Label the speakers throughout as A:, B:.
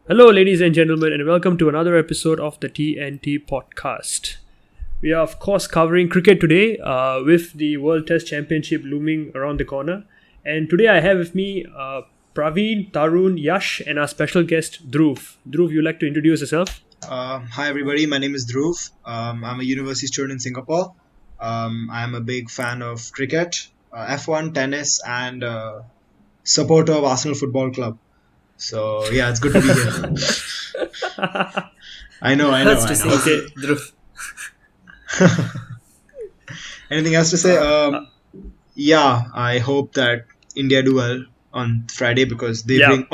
A: Hello, ladies and gentlemen, and welcome to another episode of the TNT podcast. We are, of course, covering cricket today with the World Test Championship looming around the corner. And today I have with me Praveen, Tarun, Yash, and our special guest, Dhruv. Dhruv, you'd like to introduce yourself?
B: Hi everybody, my name is Dhruv. I'm a university student in Singapore. I'm a big fan of cricket, F1, tennis, and supporter of Arsenal Football Club. So yeah, it's good to be here. I know.
A: Okay, Dhruv.
B: Anything else to say? Yeah, I hope that India do well on Friday because they bring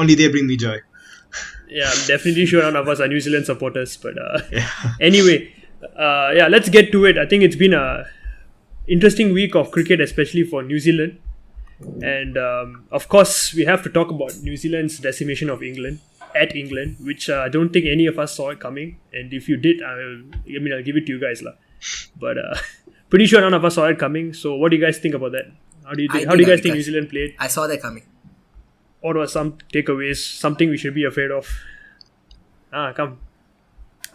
B: me joy.
A: Yeah, I'm definitely sure none of us are New Zealand supporters. But anyway, let's get to it. I think it's been a interesting week of cricket, especially for New Zealand. And of course, we have to talk about New Zealand's decimation of England, which I don't think any of us saw it coming. And if you did, I'll give it to you guys. But pretty sure none of us saw it coming. So what do you guys think about that? How do you guys think New Zealand played?
C: I saw that coming.
A: What were some takeaways? Something we should be afraid of? Come.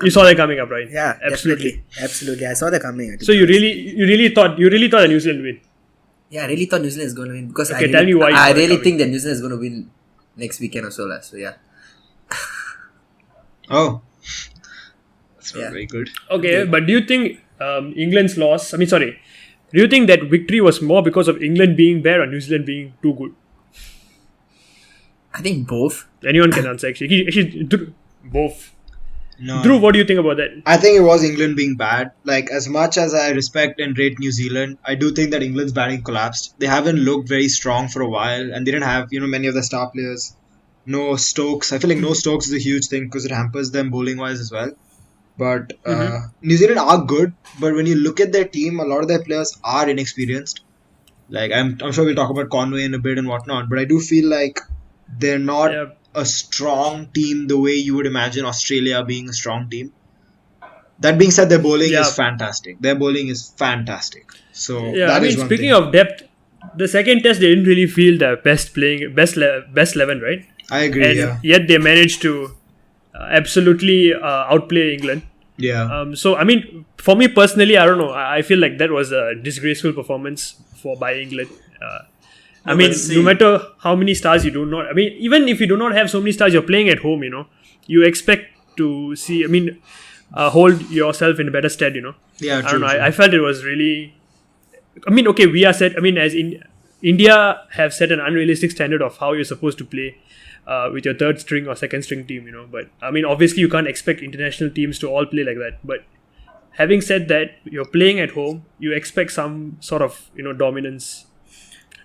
A: You saw that coming up, right?
C: Yeah, absolutely. I saw that coming.
A: So you really thought a New Zealand win?
C: Yeah, I really thought New Zealand is going to win because
A: tell me why.
C: I really think that New Zealand is going to win next weekend or so. So yeah.
B: Oh, that's not very good.
A: Okay, but do you think England's loss? Do you think that victory was more because of England being bad or New Zealand being too good?
C: I think both.
A: Anyone can answer actually. Both.
B: No.
A: Dhruv, what do you think about that?
B: I think it was England being bad. Like, as much as I respect and rate New Zealand, I do think that England's batting collapsed. They haven't looked very strong for a while, and they didn't have, many of the star players. No Stokes. I feel like no Stokes is a huge thing because it hampers them bowling-wise as well. But New Zealand are good, but when you look at their team, a lot of their players are inexperienced. Like, I'm sure we'll talk about Conway in a bit and whatnot, but I do feel like they're not a strong team the way you would imagine Australia being a strong team. That being said, their bowling is fantastic. So
A: speaking of depth, the second test they didn't really feel the best 11, right?
B: I agree.
A: And yet they managed to absolutely outplay England.
B: Yeah.
A: For me personally, I don't know. I feel like that was a disgraceful performance by England. No matter how many stars you do not... even if you do not have so many stars, you're playing at home, you expect to see... hold yourself in better stead,
B: Yeah,
A: I don't know. I felt it was really... we are set... as in India have set an unrealistic standard of how you're supposed to play with your third string or second string team, But, obviously you can't expect international teams to all play like that. But having said that, you're playing at home, you expect some sort of, dominance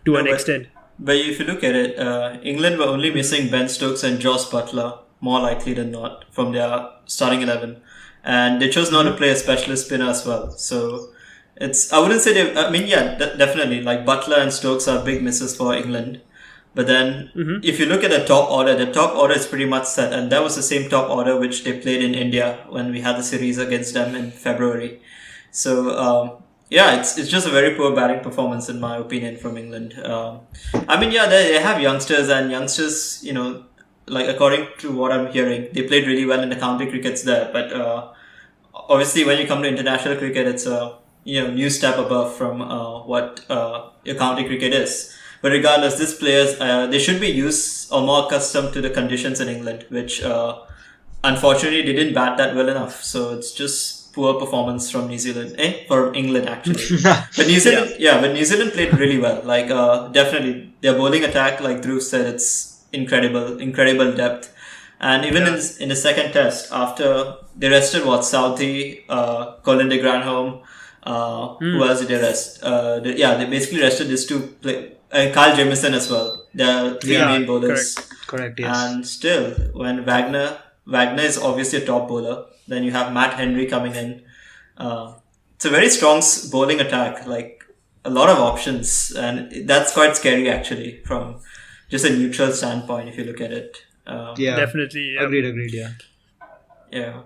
A: to an extent.
D: But if you look at it, England were only missing Ben Stokes and Joss Butler, more likely than not, from their starting 11. And they chose not to play a specialist spinner as well. So I wouldn't say definitely, like Butler and Stokes are big misses for England. But then if you look at the top order is pretty much set. And that was the same top order which they played in India when we had the series against them in February. So, it's just a very poor batting performance in my opinion from England. They have youngsters and according to what I'm hearing, they played really well in the county crickets there. But obviously, when you come to international cricket, it's a new step above from what your county cricket is. But regardless, these players they should be used or more accustomed to the conditions in England, which unfortunately they didn't bat that well enough. So it's just poor performance from New Zealand, for England actually. But New Zealand, but New Zealand played really well. Like definitely their bowling attack, like Dhruv said, it's incredible depth. And even in the second test, after they rested Southey, Colin de Granholm, who else did they rest? They basically rested these two and Kyle Jamieson as well. The three main bowlers.
B: Correct. Yes.
D: And still, when Wagner is obviously a top bowler. Then you have Matt Henry coming in. It's a very strong bowling attack, like a lot of options. And that's quite scary actually from just a neutral standpoint if you look at it.
A: Definitely. Yeah.
B: Agreed, yeah.
D: Yeah.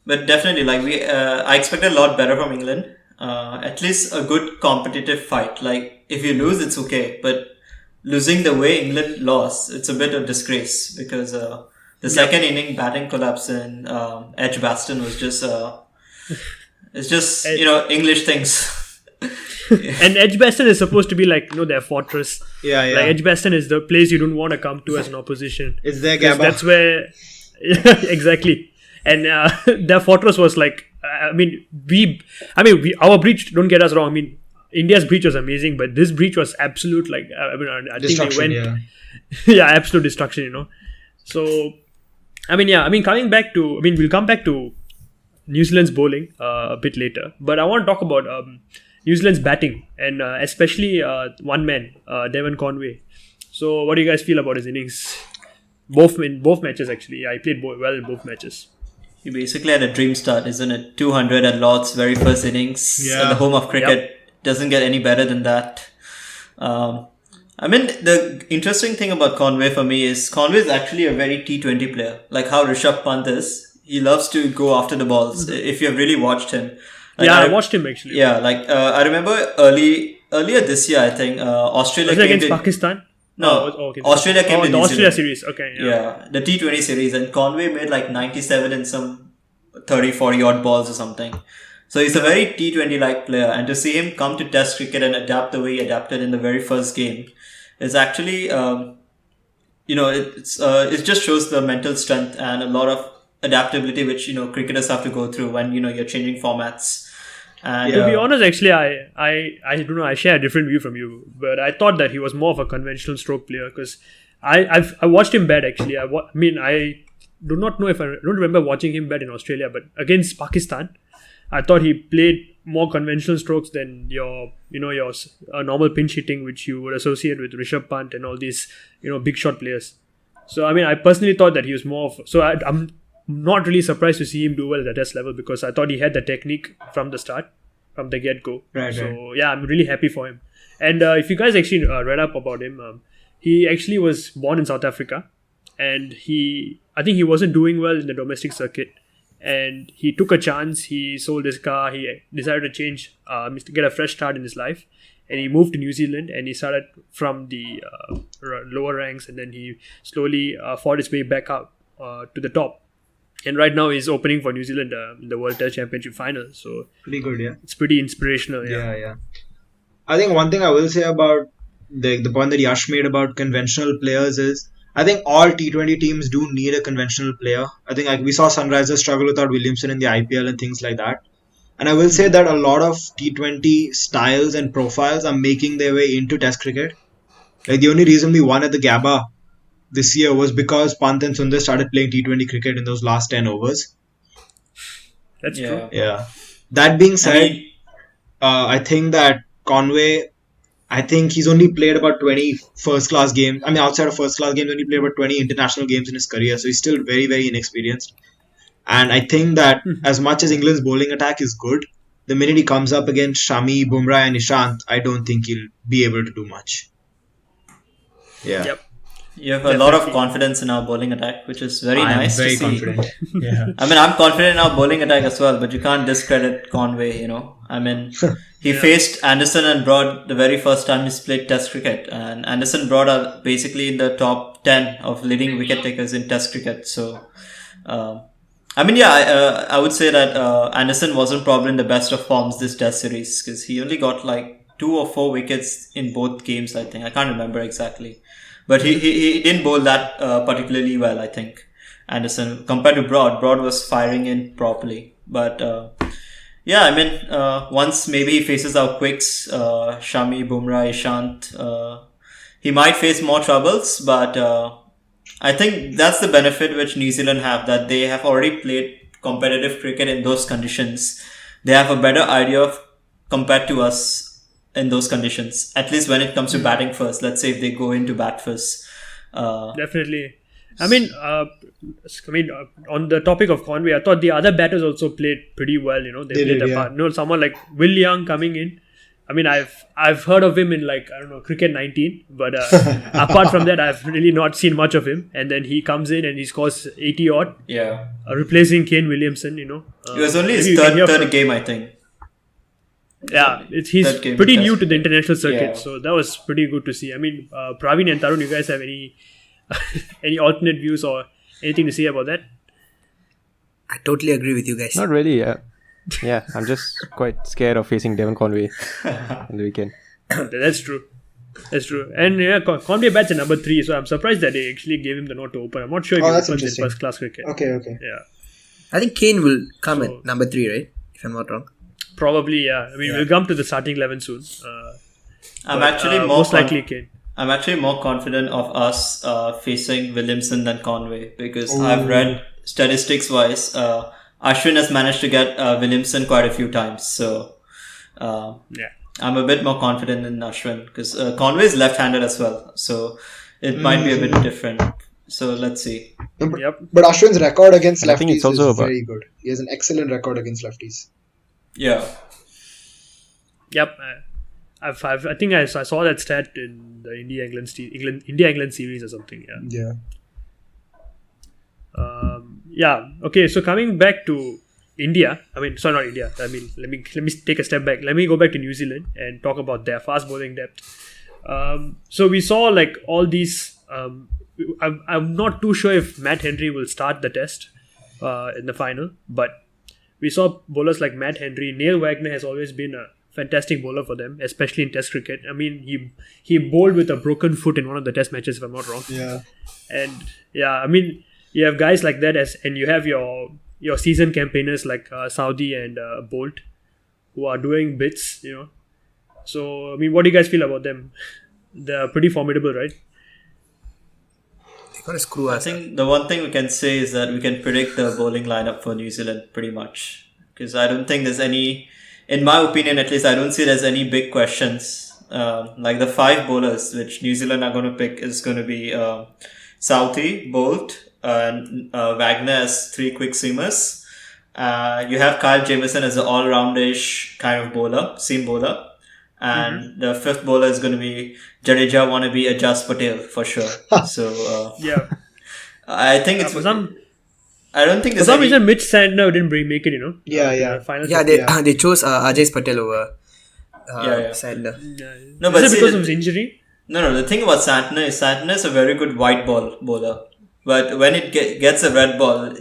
D: But definitely, I expected a lot better from England. At least a good competitive fight. Like, if you lose, it's okay. But losing the way England lost, it's a bit of disgrace because The second inning batting collapse in Edgbaston was just it's just English things.
A: And Edgbaston is supposed to be like their fortress.
B: Yeah.
A: Like Edgbaston is the place you don't want to come to as an opposition.
B: It's their
A: 'Cause
B: Gabba.
A: that's where exactly. And their fortress was like, our breach. Don't get us wrong. I mean, India's breach was amazing, but this breach was absolute. Like, I think they
B: Destruction,
A: went,
B: yeah.
A: absolute destruction. So, coming back to, we'll come back to New Zealand's bowling a bit later, but I want to talk about New Zealand's batting and especially one man, Devon Conway. So, what do you guys feel about his innings? Both matches actually. I played well in both matches.
D: He basically had a dream start, isn't it? 200 at Lord's very first innings at the home of cricket.
A: Yep.
D: Doesn't get any better than that. The interesting thing about Conway for me is Conway is actually a very T20 player. Like how Rishabh Pant is. He loves to go after the balls. If you have really watched him. Like,
A: I watched him actually.
D: Yeah, I remember earlier this year, I think, Australia
A: Was it
D: came
A: against
D: to...
A: Pakistan?
D: No,
A: okay.
D: Australia came to
A: the
D: New
A: Australia
D: Zealand.
A: series. Okay.
D: Yeah, the T20 series, and Conway made like 97 in some 30-40 odd balls or something. So he's a very T20-like player, and to see him come to Test cricket and adapt the way he adapted in the very first game is actually, it just shows the mental strength and a lot of adaptability which cricketers have to go through when you're changing formats. And
A: To be honest, actually, I don't know. I share a different view from you, but I thought that he was more of a conventional stroke player because I watched him bat actually. I do not know if I don't remember watching him bat in Australia, but against Pakistan, I thought he played more conventional strokes than your normal pinch hitting, which you would associate with Rishabh Pant and all these big shot players. So I personally thought that he was more of. So I'm not really surprised to see him do well at the test level because I thought he had the technique from the start, from the get-go.
B: Right.
A: Yeah, I'm really happy for him. And if you guys actually read up about him, he actually was born in South Africa, and I think he wasn't doing well in the domestic circuit, and he took a chance. He sold his car. He decided to change, to get a fresh start in his life, and he moved to New Zealand, and he started from the lower ranks, and then he slowly fought his way back up to the top. And right now he's opening for New Zealand in the World Test Championship final. So
B: Pretty good, yeah.
A: it's pretty inspirational.
B: Yeah. I think one thing I will say about the point that Yash made about conventional players is I think all T20 teams do need a conventional player. I think we saw Sunrisers struggle without Williamson in the IPL and things like that. And I will say that a lot of T20 styles and profiles are making their way into Test cricket. Like the only reason we won at the Gabba this year was because Pant and Sundar started playing T20 cricket in those last 10 overs.
A: That's true.
B: Yeah. That being said, I think that Conway, I think he's only played about 20 first-class games. Outside of first-class games, only played about 20 international games in his career. So he's still very, very inexperienced. And I think that as much as England's bowling attack is good, the minute he comes up against Shami, Bumrah and Ishant, I don't think he'll be able to do much. Yeah.
A: Yep.
D: You have a lot of confidence in our bowling attack, which is very nice to see.
B: I'm very confident. Yeah.
D: I'm confident in our bowling attack as well, but you can't discredit Conway, He faced Anderson and Broad the very first time he's played Test cricket, and Anderson and Broad are basically in the top 10 of leading wicket takers in Test cricket. So, I would say that Anderson wasn't probably in the best of forms this Test series because he only got like 2 or 4 wickets in both games, I think. I can't remember exactly. But he didn't bowl that particularly well, I think. Anderson, compared to Broad. Broad was firing in properly. But, once maybe he faces our quicks, Shami, Bumrah, Ishant, he might face more troubles. But I think that's the benefit which New Zealand have, that they have already played competitive cricket in those conditions. They have a better idea of compared to us in those conditions, at least when it comes to batting first. Let's say if they go into bat first.
A: Definitely. On the topic of Conway, I thought the other batters also played pretty well. They played their part. Someone like Will Young coming in. I've heard of him in Cricket 19, but apart from that, I've really not seen much of him. And then he comes in and he scores 80 odd.
D: Yeah.
A: Replacing Kane Williamson.
D: It was only his third game, I think.
A: Yeah, he's pretty new to the international circuit, so that was pretty good to see. Praveen and Tarun, you guys have any alternate views or Anything to say about that?
C: I totally agree with you guys.
E: Not really. Yeah, I'm just quite scared of facing Devon Conway on the weekend.
A: That's true. That's true. And yeah, Conway bats at number 3, so I'm surprised that they actually gave him the nod to open. I'm not sure if he
B: that's
A: opens in
B: interesting.
A: first class cricket.
B: Okay.
A: Yeah.
C: I think Kane will come at number 3, right? If I'm not wrong.
A: Probably, yeah. I mean, we'll come to the starting 11 soon.
D: I'm actually more
A: most likely Kane.
D: I'm actually more confident of us facing Williamson than Conway because I've read statistics wise, Ashwin has managed to get Williamson quite a few times. So I'm a bit more confident in Ashwin because Conway is left-handed as well. So it might be a bit different. So let's see.
A: Yep.
B: But Ashwin's record against
E: And I think
B: lefties
E: it's also
B: is
E: about-
B: very good. He has an excellent record against lefties.
D: Yeah.
A: Yep. I think I saw that stat in the India-England series or something. Yeah.
B: Yeah.
A: Okay, so coming back to India, not India. Let me take a step back. Let me go back to New Zealand and talk about their fast bowling depth. So we saw like all these. I'm not too sure if Matt Henry will start the test in the final, but we saw bowlers like Matt Henry. Neil Wagner has always been a fantastic bowler for them, especially in Test cricket. I mean, he bowled with a broken foot in one of the Test matches, if I'm not wrong.
B: Yeah.
A: And you have guys like that, and you have your seasoned campaigners like Saudi and Bolt, who are doing bits. So what do you guys feel about them? They're pretty formidable, right?
C: They got to screw
D: I
C: us.
D: think the one thing we can say is that we can predict the bowling lineup for New Zealand pretty much because I don't think there's any, in my opinion at least, I don't see there's any big questions. Like the 5 bowlers which New Zealand are going to pick is going to be Southey, Bolt, and Wagner as 3 quick seamers. You have Kyle Jamieson as an all-roundish kind of bowler, seam bowler. And the 5th bowler is going to be Jadeja wannabe Ageas Patel for sure. So
A: Yeah.
D: I think it's.
A: For some
D: I don't think there's
A: reason,
D: any.
A: Mitch Santner didn't make it.
B: Yeah.
A: Final.
C: Yeah, they chose Ageas Patel over Sandler.
D: No,
A: Is
D: but
A: it
D: see,
A: because of his injury?
D: No. The thing about Santner is a very good white ball bowler, but when it gets a red ball,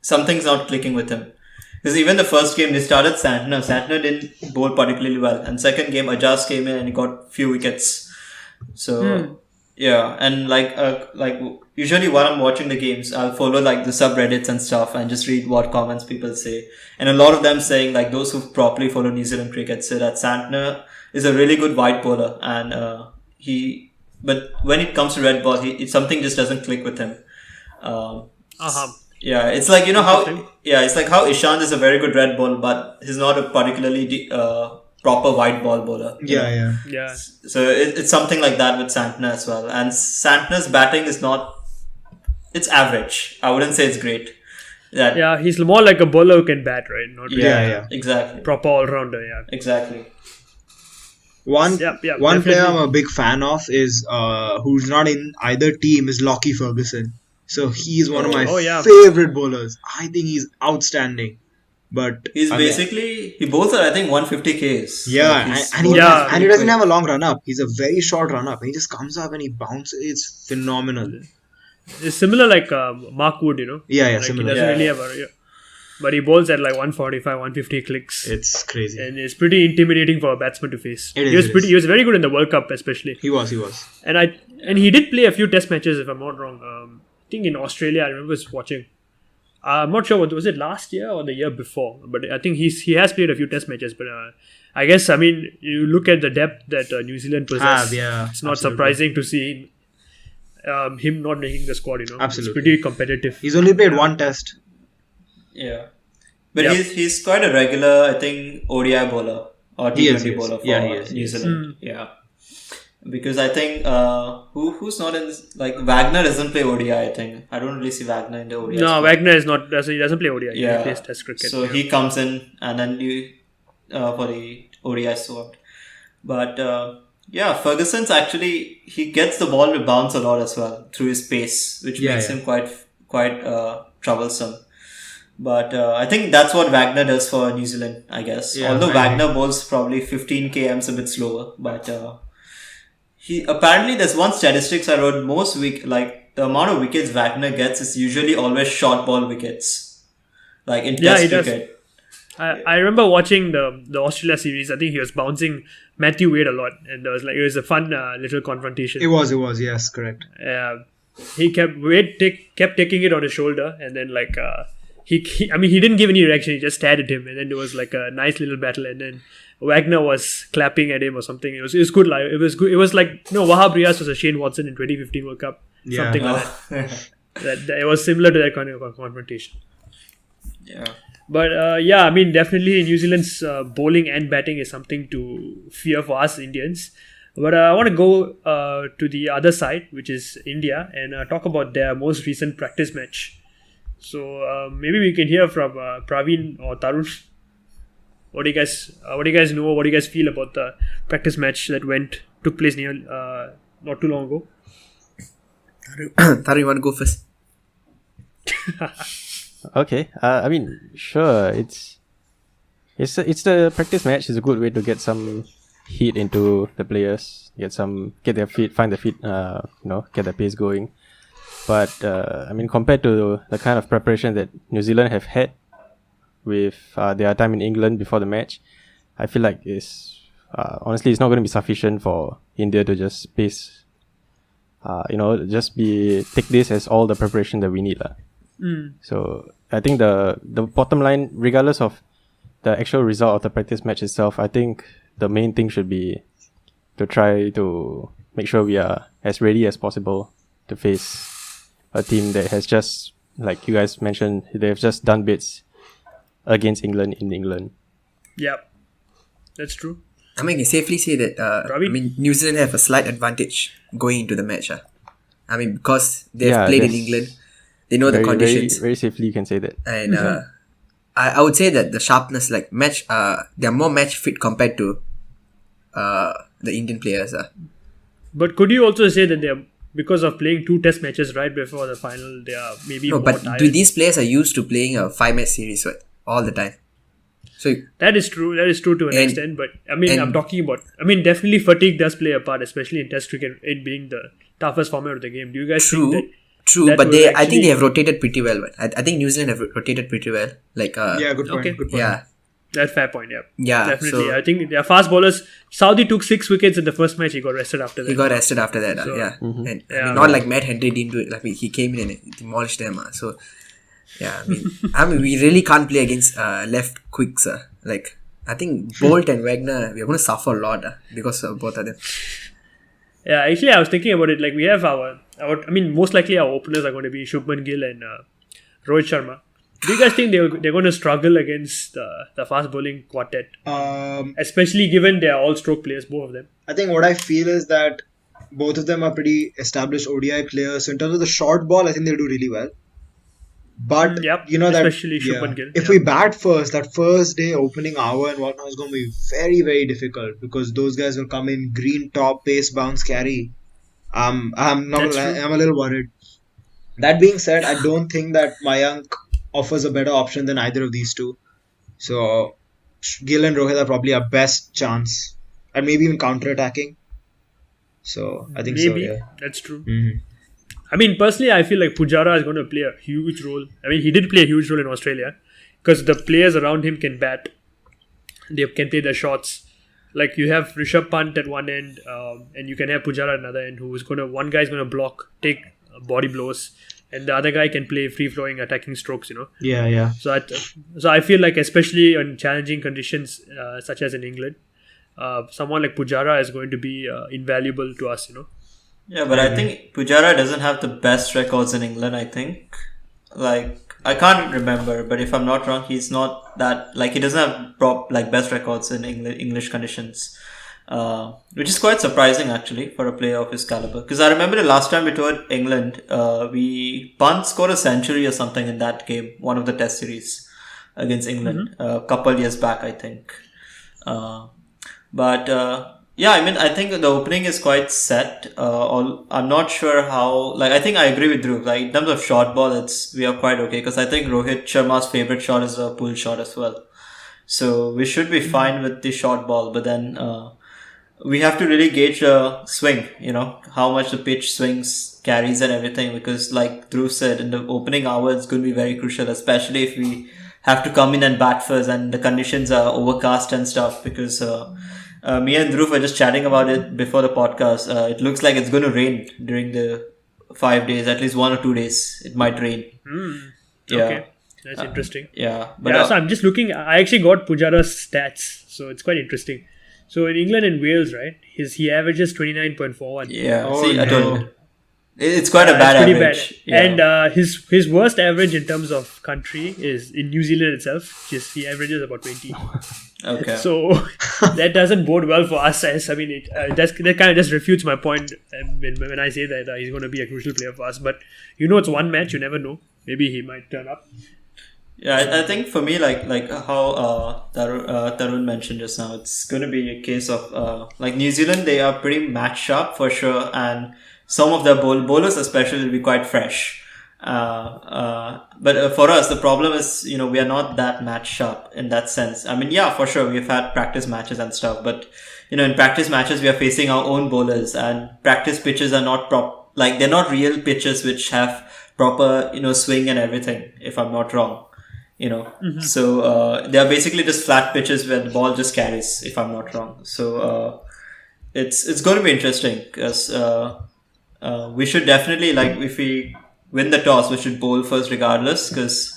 D: something's not clicking with him. Because even the first game they started Santner. Santner didn't bowl particularly well, and second game Ageas came in and he got few wickets. So yeah, and like usually when I'm watching the games, I'll follow like the subreddits and stuff and just read what comments people say. And a lot of them saying like those who properly follow New Zealand cricket say that Santner is a really good white bowler, and but when it comes to red ball, something just doesn't click with him. Yeah, it's like it's like how Ishant is a very good red ball, but he's not a particularly proper white ball bowler.
B: Yeah.
D: So it's something like that with Santner as well. And Santner's batting is it's average. I wouldn't say it's great.
A: Yeah, he's more like a bowler who can bat, right? Not really
B: Yeah.
D: Exactly.
A: proper all-rounder, yeah.
D: Exactly.
B: One
A: definitely.
B: player I'm a big fan of is who's not in either team is Lockie Ferguson. So he's one of my favorite bowlers. I think he's outstanding. But
D: He's he bowls at I think 150 Ks.
B: and he doesn't have a long run up. He's a very short run up. He just comes up and he bounces. It's phenomenal.
A: It's similar like Mark Wood,
B: Yeah,
A: Like
B: similar.
A: He doesn't really have but he bowls at like 145, 150 clicks.
B: It's crazy.
A: And it's pretty intimidating for a batsman to face.
B: It
A: He
B: is.
A: was very good in the World Cup, especially.
B: He was.
A: And he did play a few Test matches, if I'm not wrong. I think in Australia, I remember watching. I'm not sure was it last year or the year before, but I think he has played a few Test matches. But I guess you look at the depth that New Zealand possess. It's not surprising to see him not making the squad.
B: Absolutely.
A: It's pretty competitive.
B: He's only played one Test.
D: Yeah. But he's quite a regular, I think, ODI bowler or T20 bowler for New Zealand. Yeah. Because I think who's not in this, like Wagner doesn't play ODI. I think I don't really see Wagner in the ODI.
A: No, Wagner is not. He doesn't play ODI.
D: Yeah.
A: He plays Test cricket.
D: So he comes in and then for the ODI squad. But Ferguson's actually he gets the ball to bounce a lot as well through his pace, which makes him quite troublesome. But I think that's what Wagner does for New Zealand, I guess. Although Wagner bowls probably 15 kms a bit slower, but. He apparently there's one statistics I wrote most week like the amount of wickets Wagner gets is usually always short ball wickets, like in
A: Yeah,
D: Test
A: he does.
D: cricket.
A: I remember watching the Australia series. I think he was bouncing Matthew Wade a lot, and it was a fun little confrontation.
B: It was, yes, correct.
A: He kept taking it on his shoulder, and then he didn't give any reaction. He just stared at him, and then there was like a nice little battle, and then Wagner was clapping at him or something. It was good. Like it was good. It was like Wahab Riaz was a Shane Watson in 2015 World Cup, something like that. It was similar to that kind of confrontation.
D: Yeah.
A: But definitely New Zealand's bowling and batting is something to fear for us Indians. But I want to go to the other side, which is India, and talk about their most recent practice match. So maybe we can hear from Praveen or Tarun. What do you guys know? What do you guys feel about the practice match that took place not too long ago?
C: Taru, you want to go first?
E: Okay. Sure. It's the practice match. It's a good way to get some heat into the players. Get their feet, find their feet. Get their pace going. But compared to the kind of preparation that New Zealand have had with their time in England before the match, I feel like honestly it's not going to be sufficient for India to just pace. Take this as all the preparation that we need, lah. So I think the bottom line, regardless of the actual result of the practice match itself, I think the main thing should be to try to make sure we are as ready as possible to face a team that has just, like you guys mentioned, they've just done bits against England in England.
A: Yep, that's true.
C: I mean, I can safely say that New Zealand have a slight advantage going into the match. Because they've played in England. They know the conditions.
E: Very, very safely you can say that.
C: And I would say that the sharpness, they're more match fit compared to the Indian players.
A: But could you also say that they're, because of playing 2 test matches right before the final, they are maybe more tired?
C: These players are used to playing a 5-match series all the time. So
A: that is true to an extent. But I'm talking about, definitely fatigue does play a part, especially in test cricket, it being the toughest format of the game. Do you guys think that?
C: True, but I think they have rotated pretty well. I think New Zealand have rotated pretty well.
B: Good point.
A: Okay.
B: Good point.
C: Yeah.
A: That's fair point, yeah.
C: Yeah,
A: definitely.
C: so
A: I think their fast bowlers, Saudi took 6 wickets in the first match, he got rested after that.
C: He got rested after that,
A: So,
C: yeah.
E: Mhm.
C: And not like Matt Henry didn't do it. Like he came in and demolished them. So, yeah, we really can't play against left quicks. I think Bolt and Wagner, we're going to suffer a lot because of both of them.
A: Yeah, actually, I was thinking about it. Like, we have most likely our openers are going to be Shubman Gill and Rohit Sharma. Do you guys think they're going to struggle against the fast bowling quartet? Especially given they are all stroke players, both of them.
B: I think what I feel is that both of them are pretty established ODI players. So in terms of the short ball, I think they'll do really well. But
A: especially Shubman Gill.
B: If we bat first, that first day opening hour and whatnot is going to be very, very difficult because those guys will come in green top, pace, bounce, carry. I'm a little worried. That being said, I don't think that Mayank offers a better option than either of these two. So Gill and Rohit are probably our best chance, and maybe even counter-attacking. So I think
A: That's true.
B: Mm-hmm.
A: Personally, I feel like Pujara is going to play a huge role. He did play a huge role in Australia because the players around him can bat. They can play their shots. Like you have Rishabh Pant at one end, and you can have Pujara at another end, one guy is going to block, take body blows, and the other guy can play free-flowing attacking strokes.
B: Yeah.
A: So I feel like especially in challenging conditions such as in England, someone like Pujara is going to be invaluable to us.
D: Yeah, but I think Pujara doesn't have the best records in England, I think. I can't remember, but if I'm not wrong, he's not that, he doesn't have best records in English conditions. Which is quite surprising, actually, for a player of his caliber. Because I remember the last time we toured England, Pant scored a century or something in that game, one of the test series against England, a couple years back, I think. I think the opening is quite set. I'm not sure how. I think I agree with Dhruv. In terms of short ball, we are quite okay because I think Rohit Sharma's favorite shot is a pull shot as well. So we should be fine with the short ball. But then we have to really gauge the swing. How much the pitch swings carries and everything, because like Dhruv said, in the opening hour it's going to be very crucial, especially if we have to come in and bat first and the conditions are overcast and stuff, because me and Dhruv were just chatting about it before the podcast. It looks like it's going to rain during the 5 days, at least 1 or 2 days it might rain. Yeah.
A: Okay, that's interesting.
D: Yeah,
A: So I'm just looking. I actually got Pujara's stats, so it's quite interesting. So in England and Wales, right, he averages 29.41.
D: yeah.
B: Oh,
D: See, I
B: no.
D: told you. It's quite a bad
A: It's pretty
D: average.
A: bad.
D: Yeah.
A: And his worst average in terms of country is in New Zealand itself. He averages about 20.
D: Okay.
A: So that doesn't bode well for us. As I mean, that kind of just refutes my point when I say that he's going to be a crucial player for us. But it's one match. You never know. Maybe he might turn up.
D: Yeah, I think for me, like how Tarun mentioned just now, it's going to be a case of like New Zealand. They are pretty match sharp for sure, and some of their bowlers especially will be quite fresh. But for us, the problem is we are not that match sharp in that sense. I mean, yeah, for sure we've had practice matches and stuff, but in practice matches we are facing our own bowlers, and practice pitches are not like they're not real pitches which have proper swing and everything. If I'm not wrong. So they are basically just flat pitches where the ball just carries, if I'm not wrong. So it's going to be interesting, because we should definitely, like, if we win the toss, we should bowl first regardless, because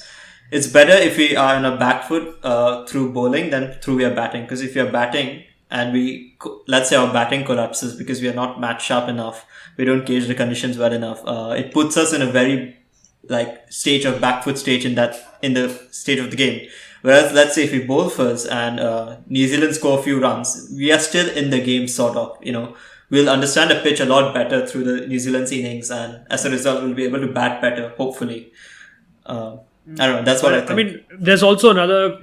D: it's better if we are on a back foot through bowling than through we are batting. Because if we are batting and let's say our batting collapses because we are not match sharp enough, we don't gauge the conditions well enough, it puts us in a very stage of back foot stage in the stage of the game. Whereas let's say if we bowl first and New Zealand score a few runs, we are still in the game sort of, we'll understand the pitch a lot better through the New Zealand's innings, and as a result we'll be able to bat better, hopefully. I don't know, that's what I think.
A: I mean, there's also another,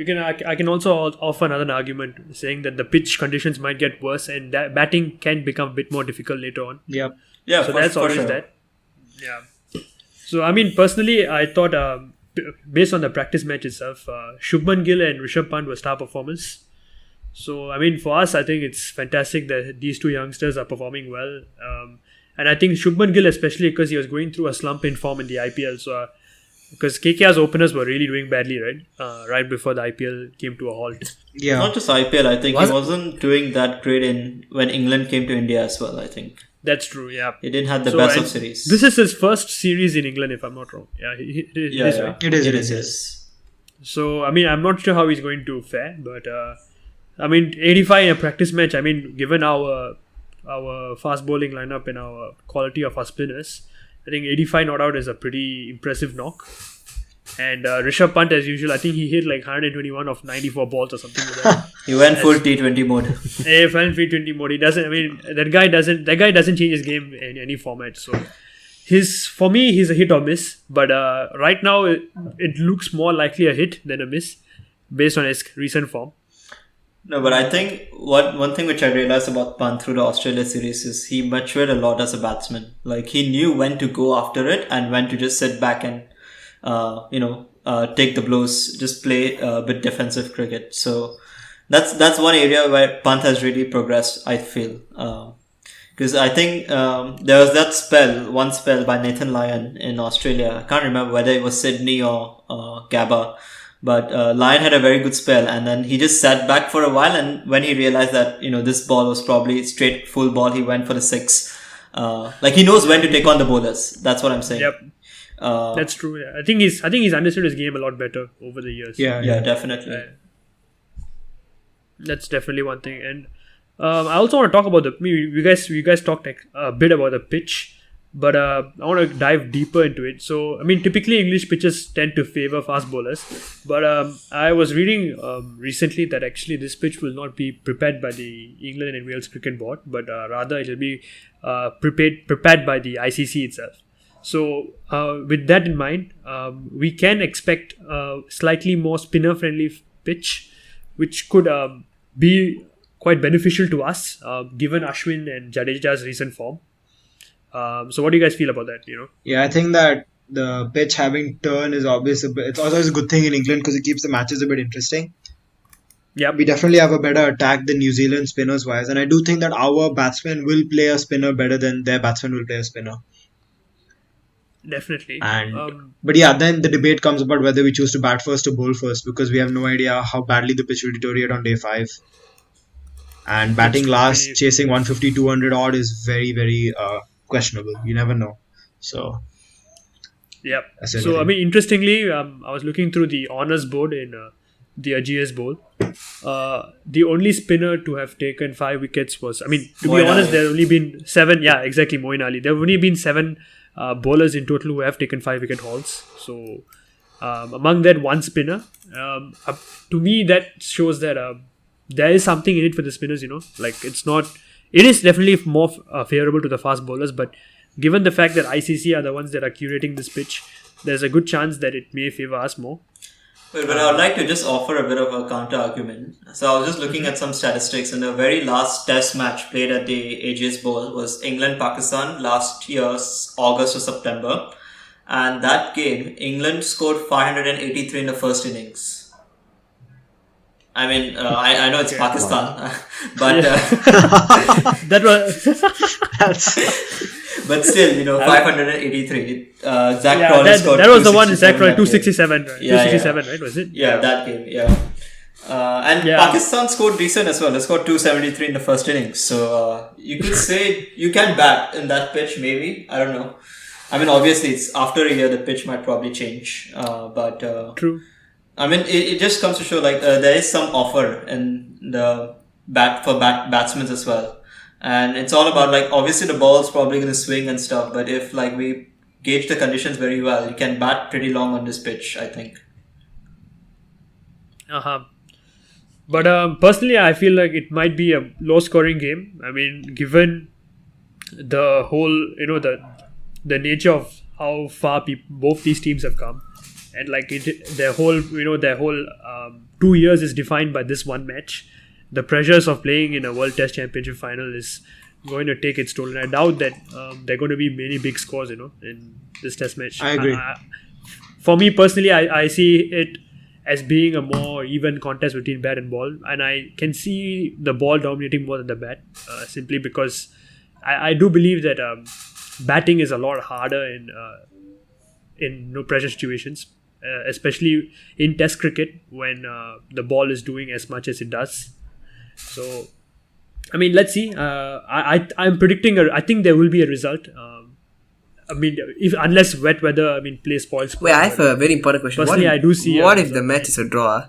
A: I can also offer another argument saying that the pitch conditions might get worse and that batting can become a bit more difficult later on.
B: Yep.
D: Yeah,
A: So
D: for,
A: that's
D: for
A: always
D: sure.
A: that. Yeah. So, I mean, personally, I thought, based on the practice match itself, Shubman Gill and Rishabh Pant were star performers. So, I mean, for us, I think it's fantastic that these two youngsters are performing well. And I think Shubman Gill, especially because he was going through a slump in form in the IPL. So, because KKR's openers were really doing badly, right? Right before the IPL came to a halt.
B: Yeah.
D: Not just IPL, I think he wasn't doing that great when England came to India as well, I think.
A: That's true, yeah.
D: He didn't have the
A: So,
D: best
A: and
D: of series.
A: This is his first series in England, if I'm not wrong. Yeah, it is, right?
B: It is.
D: Yes.
A: So, I mean, I'm not sure how he's going to fare, but I mean, 85 in a practice match, I mean, given our fast bowling lineup and our quality of our spinners, I think 85 not out is a pretty impressive knock. And Rishabh Pant, as usual, I think he hit like 121 of 94 balls or something like that.
D: He went full T20 mode.
A: AFL T20 mode. He doesn't. I mean, that guy doesn't change his game in any format. So, for me, he's a hit or miss. But right now, it looks more likely a hit than a miss, based on his recent form.
D: No, but I think one thing which I realized about Pant through the Australia series is he matured a lot as a batsman. Like, he knew when to go after it and when to just sit back and take the blows, just play a bit defensive cricket. So that's one area where Pant has really progressed, I feel. Because I think there was one spell by Nathan Lyon in Australia. I can't remember whether it was Sydney or Gabba. But Lyon had a very good spell, and then he just sat back for a while, and when he realized that this ball was probably straight full ball, he went for the 6. Like, he knows when to take on the bowlers. That's what I'm saying.
A: Yep. That's true. Yeah. I think he's understood his game a lot better over the years.
D: Yeah, definitely.
A: That's definitely one thing. And I also want to talk about you guys talked a bit about the pitch, but I want to dive deeper into it. So, I mean, typically English pitches tend to favor fast bowlers, but I was reading recently that actually this pitch will not be prepared by the England and Wales Cricket Board, but rather it will be prepared by the ICC itself. So, with that in mind, we can expect a slightly more spinner-friendly pitch, which could be quite beneficial to us, given Ashwin and Jadeja's recent form. So, what do you guys feel about that?
B: Yeah, I think that the pitch having turn is obvious. It's always a good thing in England because it keeps the matches a bit interesting.
A: Yeah,
B: We definitely have a better attack than New Zealand spinners-wise, and I do think that our batsmen will play a spinner better than their batsmen will play a spinner.
A: Definitely.
B: And but yeah, then the debate comes about whether we choose to bat first or bowl first, because we have no idea how badly the pitch will deteriorate on day 5. And batting last,
A: very-
B: chasing 150, 200 odd is very, very questionable. You never know. So
A: Yep.
B: that's
A: So, I
B: everything.
A: mean, interestingly, I was looking through the honors board in the Ageas Bowl. The only spinner to have taken 5 wickets was, I mean, to
D: Moeen
A: be honest,
D: Ali.
A: there have only been 7. Yeah, exactly, Moeen Ali. There have only been 7 bowlers in total who have taken 5-wicket hauls. So, among that, one spinner. To me, that shows that there is something in it for the spinners, Like, it's not. It is definitely more favorable to the fast bowlers, but given the fact that ICC are the ones that are curating this pitch, there's a good chance that it may favor us more.
D: But I would like to just offer a bit of a counter argument. So I was just looking at some statistics, and the very last test match played at the Ageas Bowl was England-Pakistan last year's August or September. And that game, England scored 583 in the first innings. I mean, I know it's Pakistan, but
A: That was
D: but still, 583. Zach
A: yeah,
D: Crawley scored
A: that was the one
D: 267
A: Zach Crawley,
D: that game.
A: 267, right?
D: Yeah,
A: 267, right? Was it?
D: Yeah, that game, yeah. And
A: Yeah.
D: Pakistan scored decent as well. They scored 273 in the first innings. So you could say you can bat in that pitch, maybe. I don't know. I mean, obviously, it's after a year, the pitch might probably change. But
A: True.
D: I mean, it just comes to show there is some offer in the batsmen as well. And it's all about obviously the ball's probably going to swing and stuff. But if we gauge the conditions very well, you can bat pretty long on this pitch, I think.
A: But personally, I feel like it might be a low-scoring game. I mean, given the whole, the nature of how far both these teams have come, and their whole 2 years is defined by this one match. The pressures of playing in a World Test Championship final is going to take its toll, and I doubt that there are going to be many big scores, in this Test match.
B: I agree.
A: For me personally, I see it as being a more even contest between bat and ball, and I can see the ball dominating more than the bat, simply because I do believe that batting is a lot harder in no pressure situations, especially in Test cricket when the ball is doing as much as it does. So, I mean, let's see. I'm predicting. I think there will be a result. I mean, unless wet weather, play spoils.
C: Wait, I have a very important question.
A: Personally, I do see.
C: What if the match is a draw?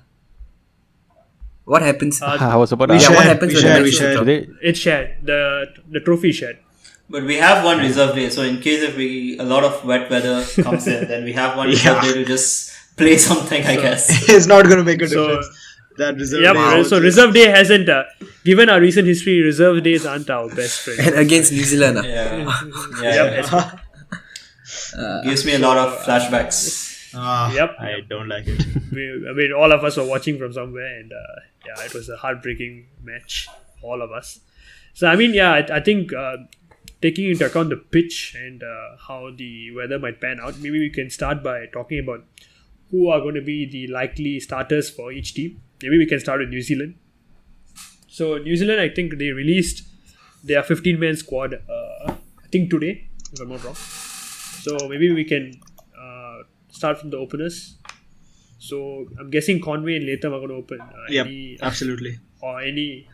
C: What happens?
E: I was about to
B: We
E: ask.
B: share,
C: what happens
B: we
C: when
B: share,
C: the
B: we
C: match is
B: share.
C: a draw?
E: Today,
A: It's shared. The trophy is shared.
D: But we have one reserve day, so in case if a lot of wet weather comes in, then we have one reserve day to just play something, I guess.
B: It's not going to make a
A: So-
B: difference. That reserve
A: Yep.
B: day
A: So reserve day hasn't. Given our recent history, reserve days aren't our best friend.
C: And against New Zealand.
A: Yep.
D: Gives me a lot of flashbacks.
A: Yep.
B: I don't like it.
A: All of us were watching from somewhere, and it was a heartbreaking match. All of us. So I think taking into account the pitch and how the weather might pan out, maybe we can start by talking about who are going to be the likely starters for each team. Maybe we can start with New Zealand. So New Zealand, I think they released their 15-man squad. I think today, if I'm not wrong. So maybe we can start from the openers. So I'm guessing Conway and Latham are going to open.
B: Yep, absolutely.
A: Or any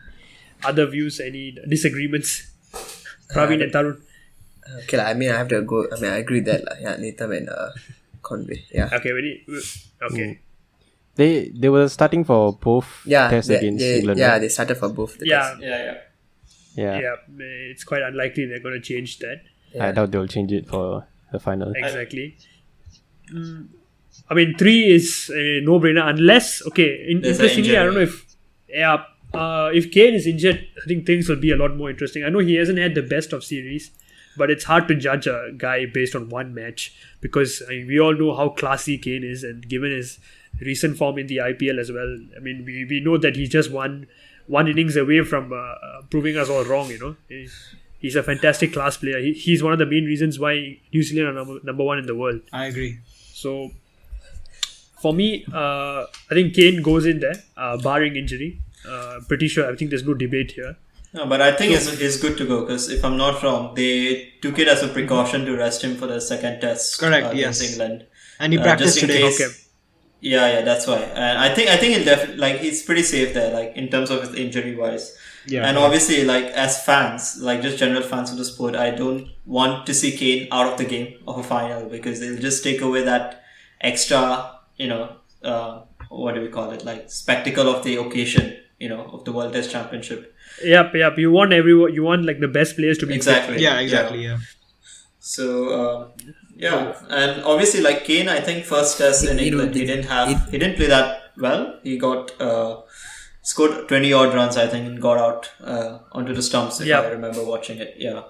A: other views, any disagreements? Praveen and Tarun.
C: Okay, I have to go. I agree with that. Yeah, Latham and Conway. Yeah.
A: Okay, ready? Okay.
E: they were starting for both
C: Yeah,
E: tests against England.
C: yeah,
E: right?
C: they started for both. The
A: Yeah,
C: tests.
E: Yeah.
A: yeah. It's quite unlikely they're going to change that.
E: I doubt they'll change it for the final.
A: Exactly. 3 is a no-brainer unless,
D: There's an
A: interestingly, I don't know
D: injury.
A: if Kane is injured, I think things will be a lot more interesting. I know he hasn't had the best of series, but it's hard to judge a guy based on one match because we all know how classy Kane is, and given his recent form in the IPL as well, we know that he's just one innings away from proving us all wrong. He's a fantastic class player. He's one of the main reasons why New Zealand are number one in the world.
B: I agree.
A: So, for me, I think Kane goes in there, barring injury. Pretty sure. I think there's no debate here.
D: No, but I think it's good to go because if I'm not wrong, they took it as a precaution to rest him for the second test
B: Correct,
D: against
B: yes.
D: England.
B: And he practiced
D: just in
B: today.
D: case-
A: Okay.
D: Yeah, that's why. And I think he'll definitely he's pretty safe there, like in terms of his injury wise.
B: Yeah.
D: And obviously, like as fans, like just general fans of the sport, I don't want to see Kane out of the game of a final because they'll just take away that extra, what do we call it, like spectacle of the occasion, of the World Test Championship.
A: Yep. You want everyone. You want like the best players to be
D: Exactly.
B: Yeah, exactly. Yeah.
D: So and obviously, like Kane, I think first test in England, he didn't play that well. He got scored 20 odd runs, I think, and got out onto the stumps. If I remember watching it, yeah.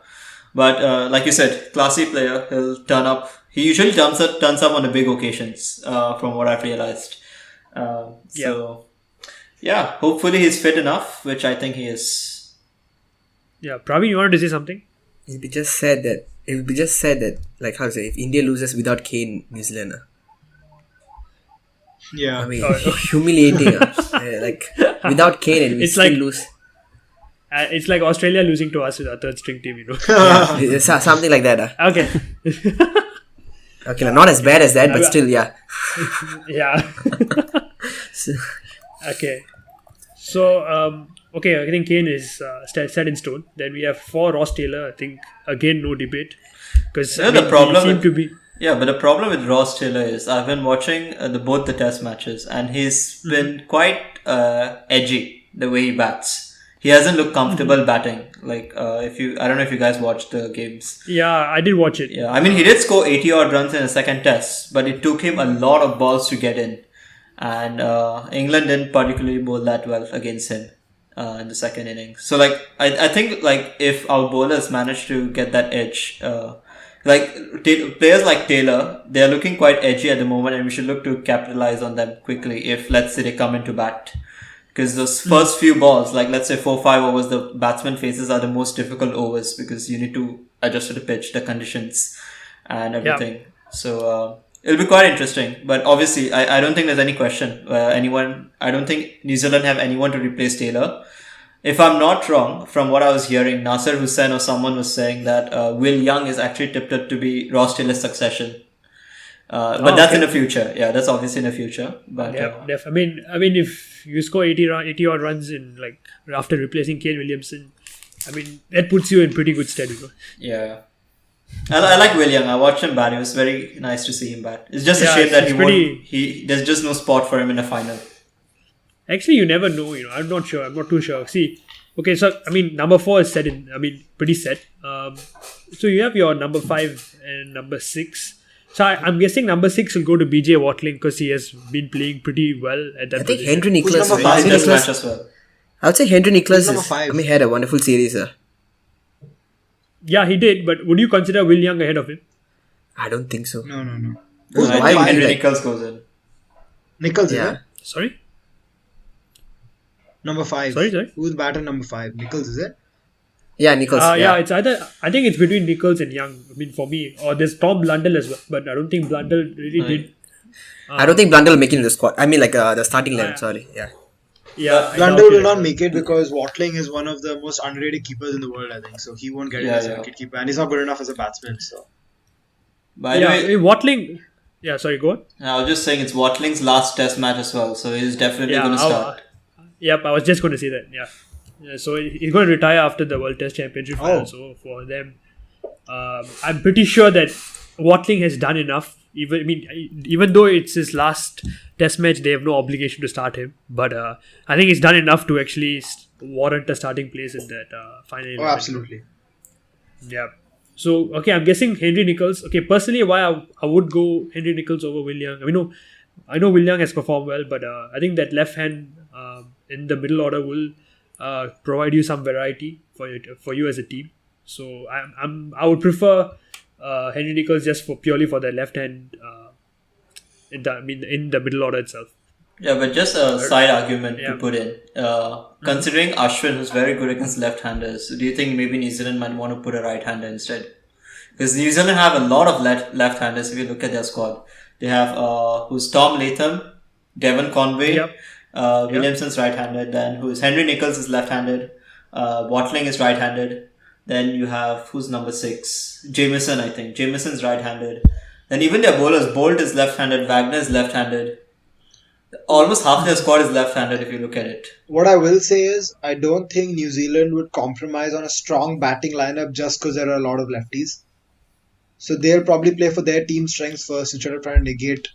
D: But like you said, classy player. He'll turn up. He usually turns up on the big occasions, from what I've realized. So yeah, hopefully he's fit enough, which I think he is.
A: Yeah, Praveen, you wanted to say something?
C: It would be just said that, like how to say, if India loses without Kane, New Zealand,
B: Yeah.
C: I mean, humiliating. Like without Kane, and we
A: It's
C: still
A: like-
C: lose.
A: It's like Australia losing to us with our third string team.
C: It's something like that.
A: Okay.
C: Okay, like, not as bad as that, but still, yeah.
A: Yeah. Okay. So, okay, I think Kane is set in stone. Then we have for Ross Taylor. I think, again, no debate. Because
D: The problem
A: seem
D: with-
A: to be...
D: Yeah, but the problem with Ross Taylor is I've been watching both the test matches and he's been quite edgy the way he bats. He hasn't looked comfortable batting. Like I don't know if you guys watched the games.
A: Yeah, I did watch it.
D: Yeah, I mean he did score 80 odd runs in the second test, but it took him a lot of balls to get in, and England didn't particularly bowl that well against him in the second innings. So like I think like if our bowlers manage to get that edge. Players like Taylor, they are looking quite edgy at the moment, and we should look to capitalize on them quickly if, let's say, they come into bat. Because those first few balls, like let's say 4-5 overs, the batsman faces are the most difficult overs because you need to adjust to the pitch, the conditions, and everything. So it'll be quite interesting. But obviously, I don't think there's any question. I don't think New Zealand have anyone to replace Taylor. If I'm not wrong, from what I was hearing, Nasser Hussain or someone was saying that Will Young is actually tipped up to be Ross Taylor's succession. But that's in the future. Yeah, that's obviously in the future. But
A: I mean, if you score 80 odd runs in like after replacing Kane Williamson, I mean that puts you in pretty good stead.
D: Yeah. I like Will Young. I watched him bat. It was very nice to see him bat. It's just a shame that there's just no spot for him in the final.
A: Actually, you never know. I'm not sure. I'm not too sure. See, okay, so I mean, number 4 is set in. I mean, pretty set. So you have your number 5 and number 6. So I'm guessing number 6 will go to BJ Watling because he has been playing pretty well at that
C: I think
A: position.
C: Henry Nicholas.
B: number
D: Five
B: five?
D: test match as well.
C: I would say Henry Nicholas
B: Who's number 5?
C: had a wonderful series.
A: Yeah, he did. But would you consider Will Young ahead of him?
C: I don't think so.
B: No.
C: Who's
D: I
C: why
D: think
C: would
D: Henry
C: you
D: Nichols goes in.
B: Nichols,
C: Yeah.
B: is it?
A: Sorry.
B: Number 5.
A: Sorry.
B: Who's batter number 5? Nichols, is it?
C: Yeah, Nichols.
A: Yeah, it's either. I think it's between Nichols and Young. I mean, for me, or there's Tom Blundell as well. But I don't think Blundell really did.
C: I don't think Blundell will make it in the squad. I mean, like the starting line. Sorry. Yeah.
A: Yeah, I
B: Blundell
A: doubt
B: will
A: it.
B: not make it because Watling is one of the most underrated keepers in the world, I think. So he won't get it as a wicket keeper. And he's not good enough as a batsman. So
D: By the way,
A: Watling. Yeah, sorry, go on.
D: I was just saying it's Watling's last test match as well, so he's definitely going to start.
A: Yep, I was just going to say that. Yeah, so he's going to retire after the World Test Championship final. So for them, I'm pretty sure that Watling has done enough. Even though it's his last Test match, they have no obligation to start him. But I think he's done enough to actually warrant a starting place in that final.
B: Oh, absolutely.
A: Yeah. So, okay, I'm guessing Henry Nichols. Okay, personally, why I would go Henry Nichols over Will Young. I know Will Young has performed well, but I think that left hand in the middle order will provide you some variety for you as a team. So I would prefer Henry Nichols just purely for the left hand in the middle order itself.
D: Yeah, but just a side argument to put in. Considering Ashwin, who's very good against left-handers, do you think maybe New Zealand might want to put a right-hander instead? Because New Zealand have a lot of left-handers if you look at their squad. They have who's Tom Latham, Devon Conway, Williamson's right-handed, then who's Henry Nichols is left-handed, Watling is right-handed. Then you have, who's number 6? Jameson, I think. Jameson's right-handed. Then even their bowlers, Bolt is left-handed, Wagner is left-handed. Almost half their squad is left-handed if you look at it.
B: What I will say is, I don't think New Zealand would compromise on a strong batting lineup just because there are a lot of lefties. So they'll probably play for their team strengths first instead of trying to negate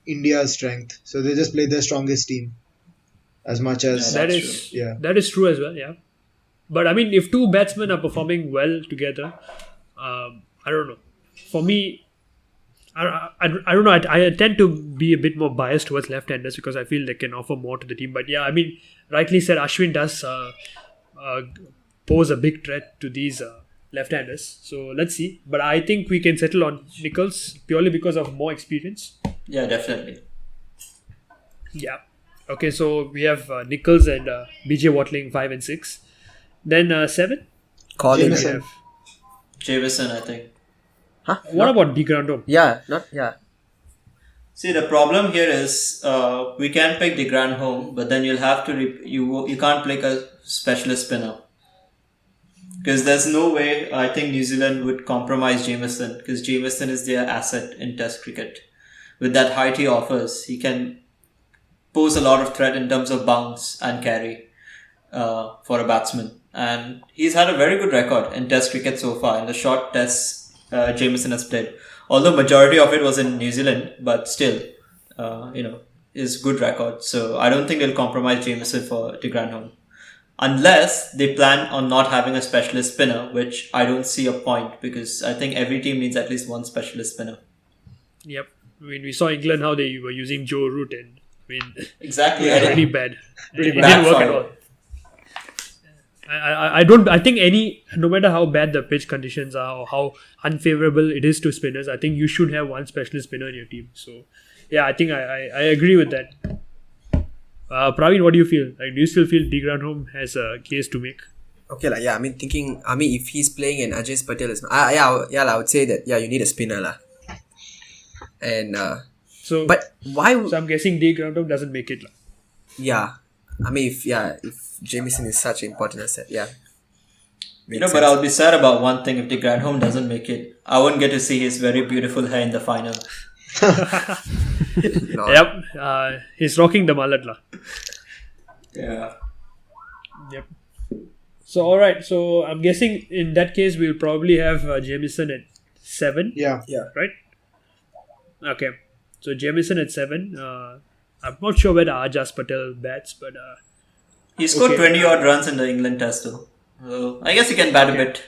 B: India's strength. So they just play their strongest team as much as
A: That
D: That's
A: is
B: yeah.
A: that is true as well. Yeah, but I mean, if two batsmen are performing well together, I don't know. For me, I don't know. I tend to be a bit more biased towards left-handers because I feel they can offer more to the team. But yeah, I mean, rightly said, Ashwin does pose a big threat to these left-handers. So let's see. But I think we can settle on Nicholls purely because of more experience.
D: Yeah, definitely.
A: Yeah. Okay, so we have Nicholls and BJ Watling 5 and 6. Then 7.
C: Colin.
A: We
B: Jameson.
A: have.
D: Jameson, I think.
A: What about De Grandhomme?
C: Yeah, not yeah.
D: See, the problem here is we can pick De Grandhomme, but then you'll have to you can't pick a specialist spinner because there's no way I think New Zealand would compromise Jameson because Jameson is their asset in Test cricket. With that height he offers, he can pose a lot of threat in terms of bounce and carry for a batsman, and he's had a very good record in Test cricket so far in the short tests Jameson has played. Although majority of it was in New Zealand, but still, is good record. So I don't think they'll compromise Jameson for De Grandhomme. Unless they plan on not having a specialist spinner, which I don't see a point because I think every team needs at least one specialist spinner.
A: Yep. I mean, we saw England how they were using Joe Root, and I mean,
D: Exactly.
A: really bad. It didn't
D: Bad
A: work at
D: fire.
A: all. I don't. I think no matter how bad the pitch conditions are or how unfavorable it is to spinners, I think you should have one specialist spinner in your team. So, yeah, I think I agree with that. Praveen, what do you feel? Like, do you still feel De Grandhomme has a case to make?
C: Okay, I mean, if he's playing and Ageas Patel is not, I would say that you need a spinner lah. And but why?
A: So I'm guessing De Grandhomme doesn't make it.
C: Yeah, I mean, if Jameson is such an important asset,
D: But I'll be sad about one thing if De Grandhomme doesn't make it. I won't get to see his very beautiful hair in the final.
C: No.
A: Yep. He's rocking the mullet lah.
D: Yeah.
A: Yep. So alright. So I'm guessing in that case we'll probably have Jameson at 7.
B: Yeah.
A: Right? Okay. So Jameson at 7. I'm not sure whether Ageas Patel bats, but
D: He scored
A: Okay.
D: 20 odd runs in the England test though. So I guess he can bat a bit.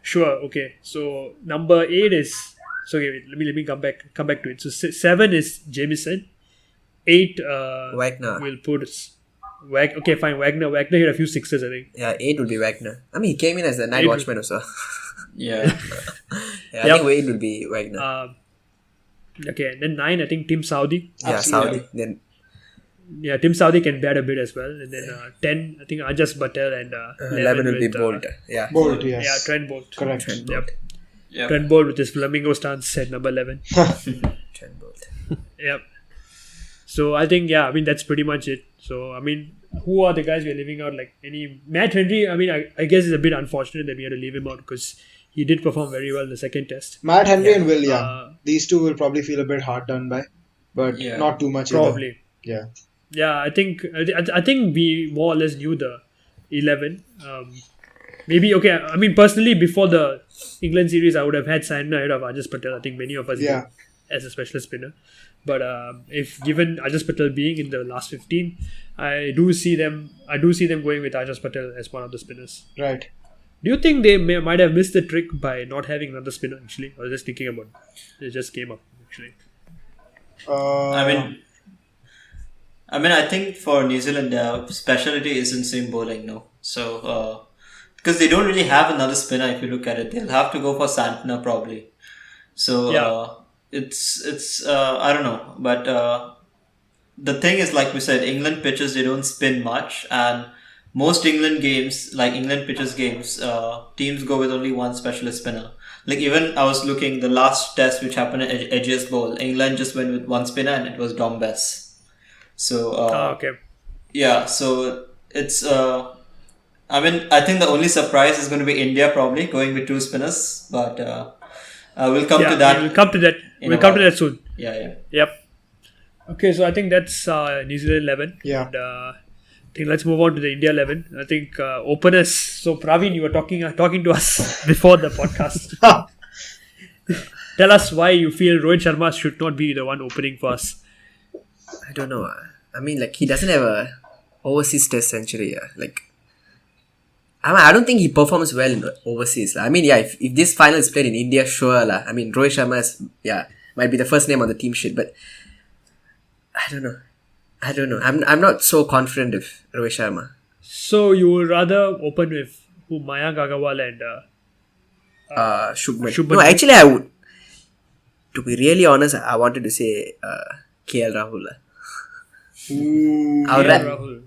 A: sure. Okay. So number 8 is. So okay, wait, let me come back to it. So 7 is Jameson. 8
C: Wagner.
A: we'll put okay, fine. Wagner hit a few sixes, I think.
C: Yeah, 8 would be Wagner. I mean, he came in as the night
A: 8
C: watchman also.
D: Yeah.
C: I think 8 would be Wagner.
A: Okay, and then 9, I think Tim Saudi.
B: absolutely.
C: Saudi. Then
A: Yeah, Tim Saudi can bat a bit as well. And then 10, I think Ageas Patel and
C: 11 will be
A: with,
C: Bolt. Yeah.
B: Bolt, yes.
A: Yeah, Trent Bolt.
B: Correct.
C: Trent
A: Yep.
C: Bolt.
D: Yep.
A: Trent Bolt with his flamingo stance at number 11.
C: Trent Bolt.
A: Yep. So I think, I mean, that's pretty much it. So, I mean, who are the guys we're leaving out? Like, any Matt Henry, I mean, I guess it's a bit unfortunate that we had to leave him out because he did perform very well in the second test.
B: Matt Henry and Will Young. These two will probably feel a bit hard done by, but
D: Yeah.
B: not too much either.
A: Probably.
B: Yeah.
A: Yeah, I think we more or less knew the 11. Maybe, okay, I mean, personally, before the England series, I would have had Sandner ahead of Ageas Patel. I think many of us
B: Yeah.
A: did as a specialist spinner. But if given Ageas Patel being in the last 15, I do see them going with Ageas Patel as one of the spinners.
B: Right.
A: Do you think they might have missed the trick by not having another spinner, actually? I was just thinking about it. It just came up, actually.
D: I think for New Zealand, their specialty is in seam bowling, no? So, because they don't really have another spinner if you look at it. They'll have to go for Santner probably. So, it's I don't know. But the thing is, like we said, England pitches, they don't spin much. And most England games, like England pitches games, teams go with only one specialist spinner. Like even I was looking, the last test which happened at Ageas Bowl, England just went with one spinner and it was Dom Bess. So,
A: Okay.
D: yeah, so it's. I mean, I think the only surprise is going to be India probably going with 2 spinners, but we'll come to that.
A: We'll come to that.
D: in
A: We'll
D: a
A: come to
D: while.
A: that soon.
D: Yeah.
A: Yep. Okay, so I think that's New Zealand 11.
B: Yeah.
A: And, I think let's move on to the India 11. I think openers. So Praveen, you were talking to us before the podcast. Tell us why you feel Rohit Sharma should not be the one opening for us.
C: I don't know. I mean, like, he doesn't have a overseas test century. Like, I don't think he performs well in overseas. I mean, yeah, if this final is played in India, sure. I mean, Rohit Sharma might be the first name on the team sheet, but I don't know. I'm not so confident of Rohit Sharma.
A: So you would rather open with Mayank Agarwal and
C: Shubman.
A: Shubman.
C: No, actually, I would. To be really honest, I wanted to say KL Rahul.
B: Ooh,
C: I would
A: KL
C: ra-
A: Rahul.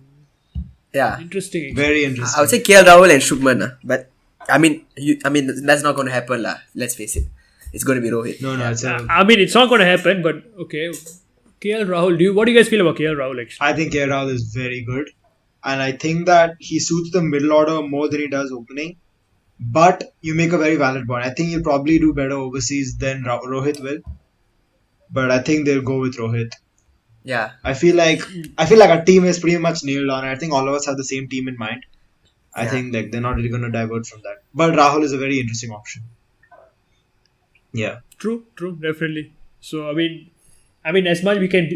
C: Yeah,
A: Interesting.
B: very
C: I
B: interesting.
C: would say KL Rahul and Shubman. But I mean, that's not going to happen. Let's face it. It's going to be Rohit.
B: No, it's
A: I mean, it's not going to happen, but okay. KL Rahul. What do you guys feel about KL Rahul actually?
B: I think Rahul is very good. And I think that he suits the middle order more than he does opening. But you make a very valid point. I think he'll probably do better overseas than Rohit will. But I think they'll go with Rohit.
C: Yeah.
B: I feel like our team is pretty much nailed on. I think all of us have the same team in mind. I
C: Yeah.
B: think like they're not really going to divert from that. But Rahul is a very interesting option. Yeah.
A: True, definitely. So I mean, as much we can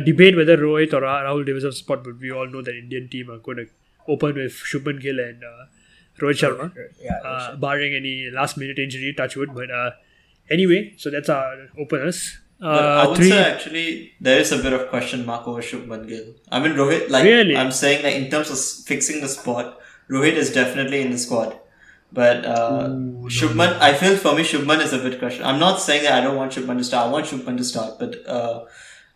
A: debate whether Rohit or Rahul deserves a spot, but we all know that Indian team are going to open with Shubman Gill and Rohit Sharma, barring any last minute injury, touch wood. But anyway, so that's our openers.
D: But I would say actually there is a bit of question mark over Shubman Gill. I mean, Rohit, like
A: Really?
D: I'm saying, like in terms of fixing the spot, Rohit is definitely in the squad. But Shubman, I feel for me, Shubman is a bit question. I'm not saying that I don't want Shubman to start. I want Shubman to start, but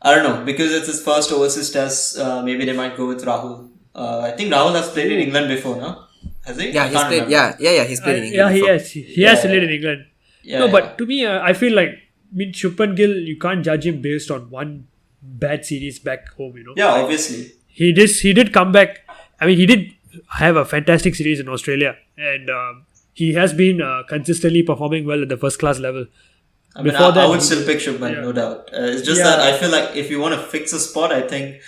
D: I don't know, because it's his first overseas test. Maybe they might go with Rahul. I think Rahul has played in England before, no? Has he?
C: Yeah,
D: I
C: he's
D: can't
C: played.
D: remember.
C: Yeah, he's played in England.
A: Yeah, he
C: before.
A: has. He has
D: Yeah,
A: played in England.
D: Yeah,
A: No,
D: yeah.
A: but to me, I feel like Shubman Gill, you can't judge him based on one bad series back home.
D: Yeah, obviously.
A: He did come back. I mean, he did have a fantastic series in Australia, and he has been consistently performing well at the first class level.
D: I mean,
A: Before
D: I
A: that,
D: would still pick Shubman, no doubt. It's just
A: Yeah.
D: that I feel like if you want to fix a spot, I think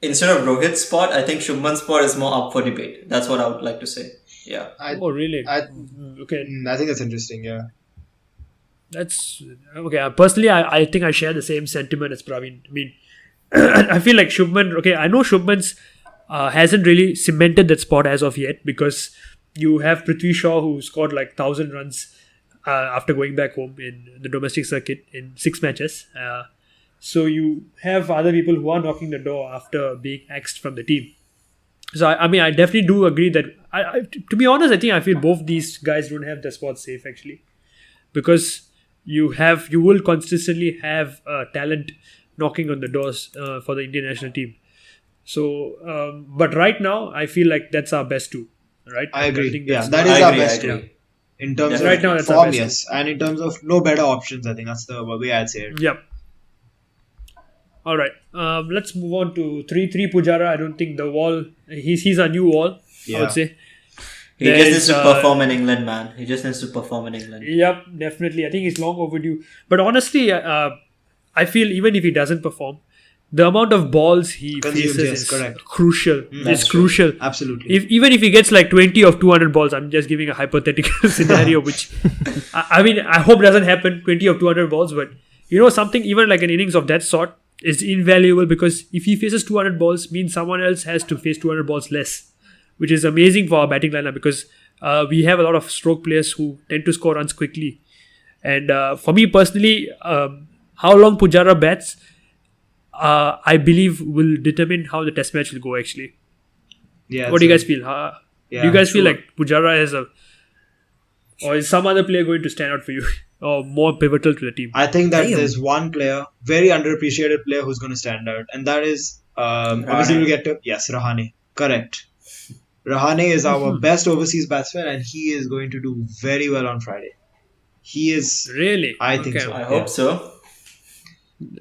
D: instead of Rohit's spot, I think Shubman's spot is more up for debate. That's what I would like to say. Yeah.
A: Oh, really? Okay,
B: I think that's interesting, yeah.
A: that's okay. Personally, I think I share the same sentiment as Praveen. I mean, I feel like Shubman. Okay, I know Shubman's hasn't really cemented that spot as of yet, because you have Prithvi Shaw, who scored like 1,000 runs after going back home in the domestic circuit in 6 matches. So you have other people who are knocking the door after being axed from the team. So I mean, I definitely do agree that to be honest, I feel both these guys don't have the spot safe actually, because you will consistently have talent knocking on the doors for the Indian national team. So, but right now, I feel like that's our best two, right?
B: I agree.
A: think
B: Yeah,
A: that's-
B: that is
D: I
B: our
D: agree,
B: best
D: I agree.
B: two. In terms
D: Right
B: of
A: now, that's our
B: form,
A: best
B: yes. And in terms of no better options, I think that's the way I'd say it.
A: Yep. All right. Let's move on to 3-3 Pujara. I don't think the wall. He's a new wall. I
B: Yeah.
A: would say.
D: He
A: There
D: just needs
A: is,
D: to perform in England, man. He just needs to perform in England.
A: Yep, definitely. I think he's long overdue. But honestly, I feel even if he doesn't perform, the amount of balls he
B: Consumes,
A: faces
B: yes,
A: is
B: correct.
A: crucial.
D: That's
A: It's
D: true.
A: crucial.
B: Absolutely.
A: Even if he gets like 20 of 200 balls, I'm just giving a hypothetical scenario, which I mean, I hope doesn't happen. 20 of 200 balls, but something even like an innings of that sort is invaluable, because if he faces 200 balls, means someone else has to face 200 balls less, which is amazing for our batting lineup, because we have a lot of stroke players who tend to score runs quickly. And for me personally, how long Pujara bats, I believe will determine how the test match will go actually.
B: Yeah.
A: What do you guys feel?
B: Yeah,
A: do you guys feel
B: sure.
A: like Pujara is or is some other player going to stand out for you or more pivotal to the team?
B: I think that
C: Damn.
B: there's one player, very underappreciated player, who's going to stand out, and that is obviously we'll get to Rahane. Correct. Rahane is our best overseas batsman, and he is going to do very well on Friday. He is.
A: Really?
B: I think
A: Okay.
B: so.
D: I
B: Yeah.
D: hope so.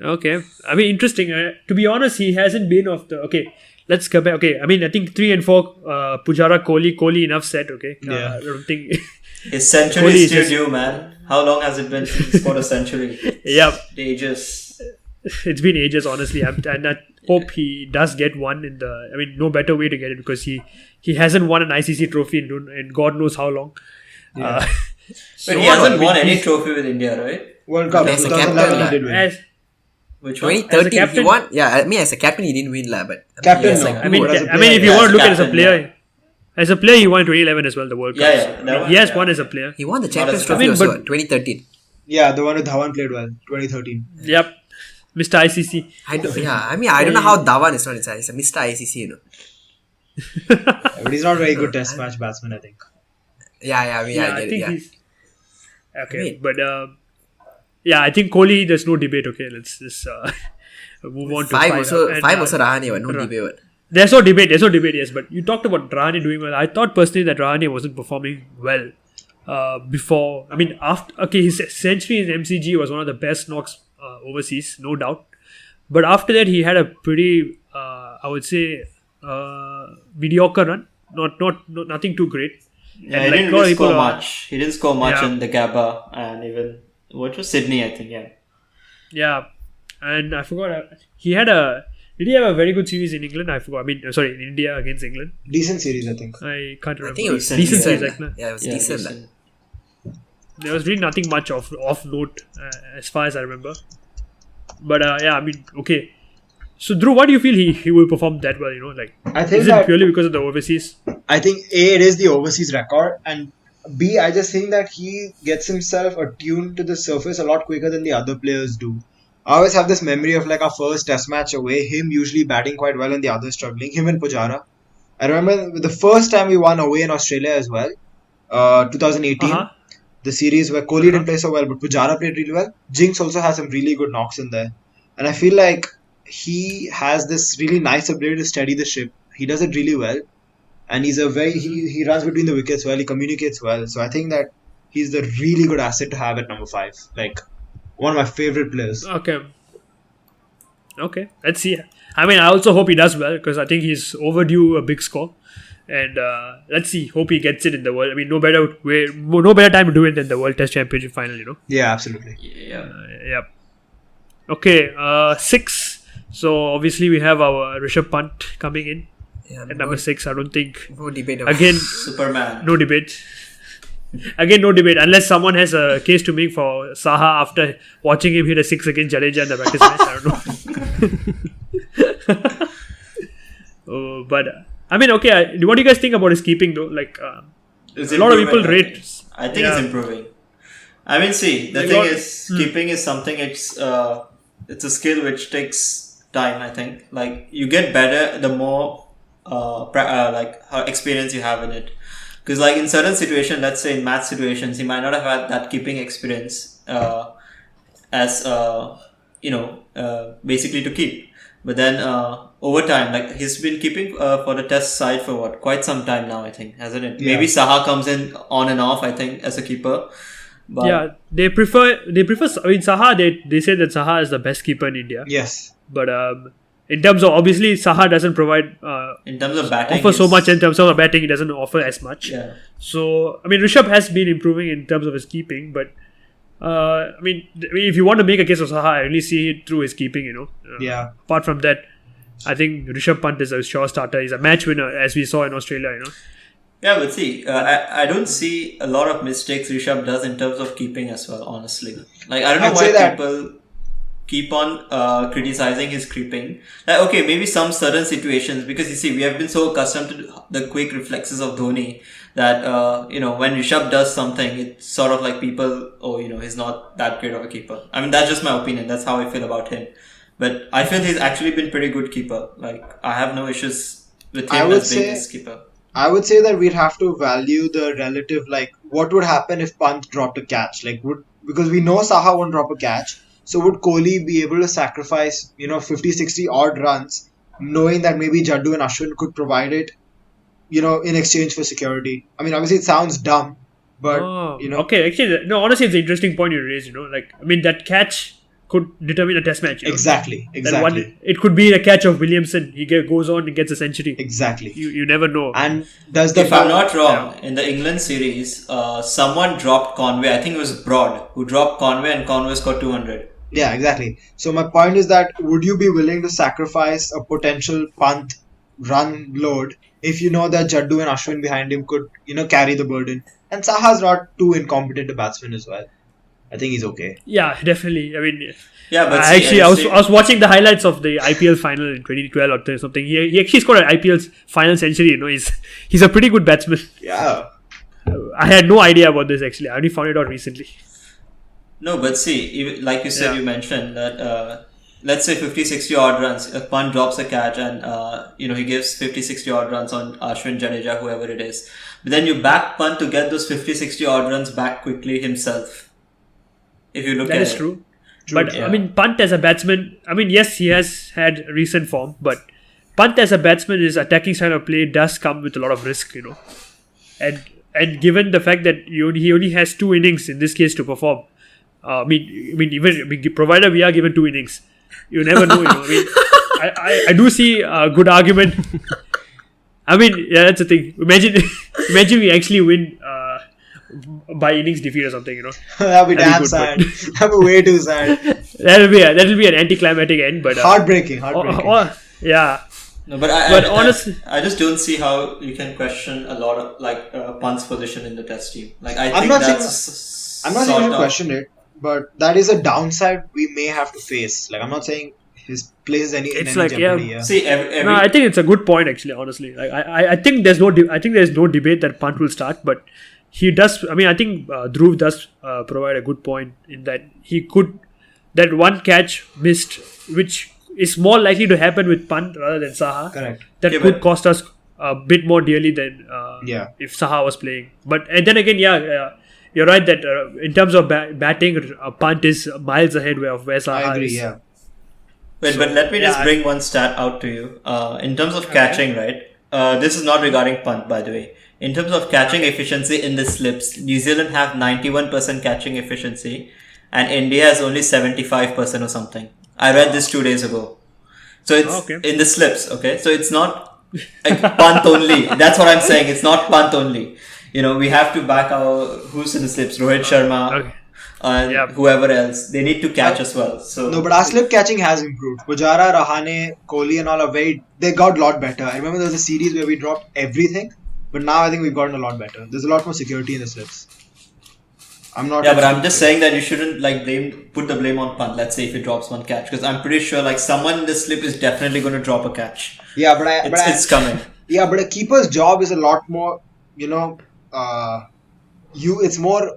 A: Okay. I mean, interesting. To be honest, he hasn't been of the... Okay, let's come back. Okay, I mean, I think 3 and 4, Pujara, Kohli, enough said. Okay,
B: Yeah.
A: I don't think.
D: His century
A: Kohli
D: is
A: is
D: still
A: just-
D: due, man. How long has it been since he scored a century?
A: Yeah,
D: Ages.
A: it's been ages, honestly, and I hope he does get one in the. I mean, no better way to get it because he hasn't won an ICC trophy in God knows how long.
B: Yeah.
D: But he hasn't won any trophy with India, right?
B: World Cup
C: As a
B: 2011
C: captain,
B: he did win.
A: As,
D: Which one?
C: 2013 he
A: captain-
C: won. Yeah, I mean as a captain he didn't win lah, but
B: Captain,
C: yes,
B: no.
C: like,
A: I mean,
B: As a
A: if
B: player,
A: you
D: yeah,
A: want
D: as
A: to look
D: a
A: at it as a
D: captain,
A: player, as a player, he won in 2011 as well, the World Cup.
D: Yeah, yeah,
A: So, I
D: that
A: mean,
D: one,
A: he has
D: yeah.
A: won as a player.
C: he won the
D: Not
C: Champions
D: as a
C: Trophy
A: captain.
C: also, 2013.
B: Yeah, the one with Dhawan played well. 2013.
A: Yep, Mr. ICC.
C: I don't know how Dhawan is not inside. He's a Mr. ICC, you know.
B: But he's not a very good test match batsman, I think.
C: Yeah, I mean, I
A: I
C: get
A: think
C: it. Yeah.
A: he's okay,
C: I mean-
A: but yeah, I think Kohli. There's no debate. Okay, let's just move on to
C: Five also,
A: And,
C: five also Rahane, but no
A: Ra-
C: debate. What.
A: There's no debate. Yes, but you talked about Rahane doing well. I thought personally that Rahane wasn't performing well before. I mean, after his century in MCG was one of the best knocks overseas, no doubt. But after that, he had a pretty, I would say, mediocre run. Not nothing too great.
D: Yeah,
A: And
D: he
A: like
D: didn't
A: a lot of
D: really
A: people
D: score
A: are-
D: much. He didn't score much
A: Yeah.
D: in the Gabba and even what was Sydney, I think. Yeah.
A: Yeah, and I forgot. He had a. Did he have a very good series in England? I forgot. I mean, sorry, in India against England.
B: Decent series, I think.
A: I can't remember.
C: I think it was
D: Decent,
A: decent
D: yeah.
A: series.
C: decent.
A: Like,
C: Yeah, it was
D: Yeah,
C: decent. lah.
D: decent.
A: there was really nothing much off note as far as I remember. But yeah, I mean, okay. So Dhruv, why do you feel he will perform that well? You know, like
B: I think
A: is it
B: that
A: purely because of the overseas?
B: I think A, it is the overseas record, and B, I just think that he gets himself attuned to the surface a lot quicker than the other players do. I always have this memory of like our first test match away, him usually batting quite well and the others struggling, him and Pujara. I remember the first time we won away in Australia as well, 2018,
A: Uh-huh.
B: the series where Kohli didn't play so well, but Pujara played really well. Jinx also has some really good knocks in there. And I feel like he has this really nice ability to steady the ship. He does it really well. And he's he runs between the wickets well, he communicates well. So I think that he's the really good asset to have at number 5. Like, one of my favorite players.
A: Okay, let's see. I mean, I also hope he does well because I think he's overdue a big score. And let's see. Hope he gets it in the world. I mean, no better time to do it than the World Test Championship final. You know.
B: Yeah, absolutely.
D: Yeah.
A: Yep. Okay. 6. So obviously we have our Rishabh Pant coming in
C: Yeah,
A: at number 6. I don't think
C: no debate. About
A: again
D: Superman.
A: no debate. Again, no debate unless someone has a case to make for Saha after watching him hit a 6 against Jadeja in the practice match. I don't know. But I mean, okay. What do you guys think about his keeping though? Like
D: It's
A: a lot of people
D: improving,
A: rate.
D: I think
A: Yeah.
D: it's improving. I mean, see, the
A: Like
D: thing
A: what-
D: is, keeping is something. It's a skill which takes time. I think, like you get better the more experience you have in it. Because like in certain situations, let's say in match situations, he might not have had that keeping experience as basically to keep. But then over time, like he's been keeping for the test side for quite some time now, I think, hasn't it?
B: Yeah.
D: Maybe Saha comes in on and off, I think, as a keeper. But
A: Yeah, they prefer. I mean, Saha. They say that Saha is the best keeper in India.
B: Yes.
A: But in terms of obviously Saha doesn't provide
D: in terms of batting,
A: offer so
D: he's-
A: much in terms of batting. He doesn't offer as much.
D: Yeah.
A: So I mean, Rishabh has been improving in terms of his keeping, but I mean, if you want to make a case of Saha, I really see it through his keeping. You know.
B: Yeah.
A: Apart from that, I think Rishabh Pant is a sure starter. He's a match winner, as we saw in Australia. You know.
D: Yeah, but see, I don't see a lot of mistakes Rishabh does in terms of keeping as well, honestly. Like, I don't know
B: I'd
D: why
B: say that-
D: people keep on criticizing his creeping. Like, okay, maybe some certain situations, because you see, we have been so accustomed to the quick reflexes of Dhoni that, when Rishabh does something, it's sort of like people, he's not that great of a keeper. I mean, that's just my opinion. That's how I feel about him. But I feel he's actually been pretty good keeper. Like, I have no issues with
B: I
D: him
B: would
D: as being
B: say-
D: his keeper.
B: I would say that we'd have to value the relative, like, what would happen if Pant dropped a catch? Like, because we know Saha won't drop a catch. So would Kohli be able to sacrifice, 50, 60 odd runs, knowing that maybe Jaddu and Ashwin could provide it, in exchange for security? I mean, obviously it sounds dumb, but,
A: Okay, actually, no. Honestly, it's an interesting point you raised. Like, I mean, that catch could determine a test match.
B: Exactly.
A: It could be a catch of Williamson. He goes on and gets a century.
B: Exactly.
A: You never know.
B: And does the
D: If I'm not wrong, in the England series, someone dropped Conway. I think it was Broad who dropped Conway, and Conway scored 200.
B: Yeah, exactly. So my point is that would you be willing to sacrifice a potential punt run load if you know that Jaddu and Ashwin behind him could, carry the burden? And Saha's not too incompetent a batsman as well. I think he's okay.
A: Yeah, definitely. I mean,
D: Yeah, but
A: I was watching the highlights of the IPL final in 2012 or something. He actually scored an IPL final century. He's a pretty good batsman.
B: Yeah.
A: I had no idea about this actually. I only found it out recently.
D: No, but see, like you said, you mentioned that let's say 50-60 odd runs, a punt drops a catch and he gives 50-60 odd runs on Ashwin, Jadeja, whoever it is. But then you back punt to get those 50-60 odd runs back quickly himself. If you look at it.
A: That is true. But I mean, Punt as a batsman, I mean, yes, he has had recent form, but Punt as a batsman, his attacking style of play does come with a lot of risk, And given the fact that he only has 2 innings in this case to perform, provided we are given 2 innings, you never know. I do see a good argument. I mean, yeah, that's the thing. Imagine we actually win by innings defeat or something.
B: That'll be damn sad. That'll be way too sad.
A: That'll be an anticlimactic end, but
B: heartbreaking.
A: Yeah.
D: No, but
A: honestly,
D: I just don't see how you can question a lot of Punt's position in the Test team.
B: I'm not saying to question it, but that is a downside we may have to face. I'm not saying his place in any jeopardy. Yeah.
D: See,
A: no, I think it's a good point actually. Honestly, I think there's no debate that Punt will start, but he does. I mean, I think Dhruv does provide a good point in that that one catch missed, which is more likely to happen with Punt rather than Saha.
B: Correct.
A: That could cost us a bit more dearly than if Saha was playing. But and then again, you're right that in terms of batting, Punt is miles ahead of where Saha
B: I agree,
A: is.
B: Yeah.
D: Wait, but let me just bring one stat out to you. In terms of catching, right? This is not regarding Punt, by the way. In terms of catching efficiency in the slips, New Zealand have 91% catching efficiency, and India has only 75% or something. I read this 2 days ago. So it's in the slips, okay? So it's not punt only. That's what I'm saying. It's not punt only. We have to back who's in the slips, Rohit Sharma, and whoever else. They need to catch as well. So
B: no, but our slip catching has improved. Pujara, Rahane, Kohli and all they got a lot better. I remember there was a series where we dropped everything, but now I think we've gotten a lot better. There's a lot more security in the slips.
D: But I'm just saying that you shouldn't put the blame on Punt. Let's say if he drops one catch, because I'm pretty sure someone in the slip is definitely going to drop a catch.
B: Yeah, but
D: it's coming.
B: Yeah, but a keeper's job is a lot more. It's more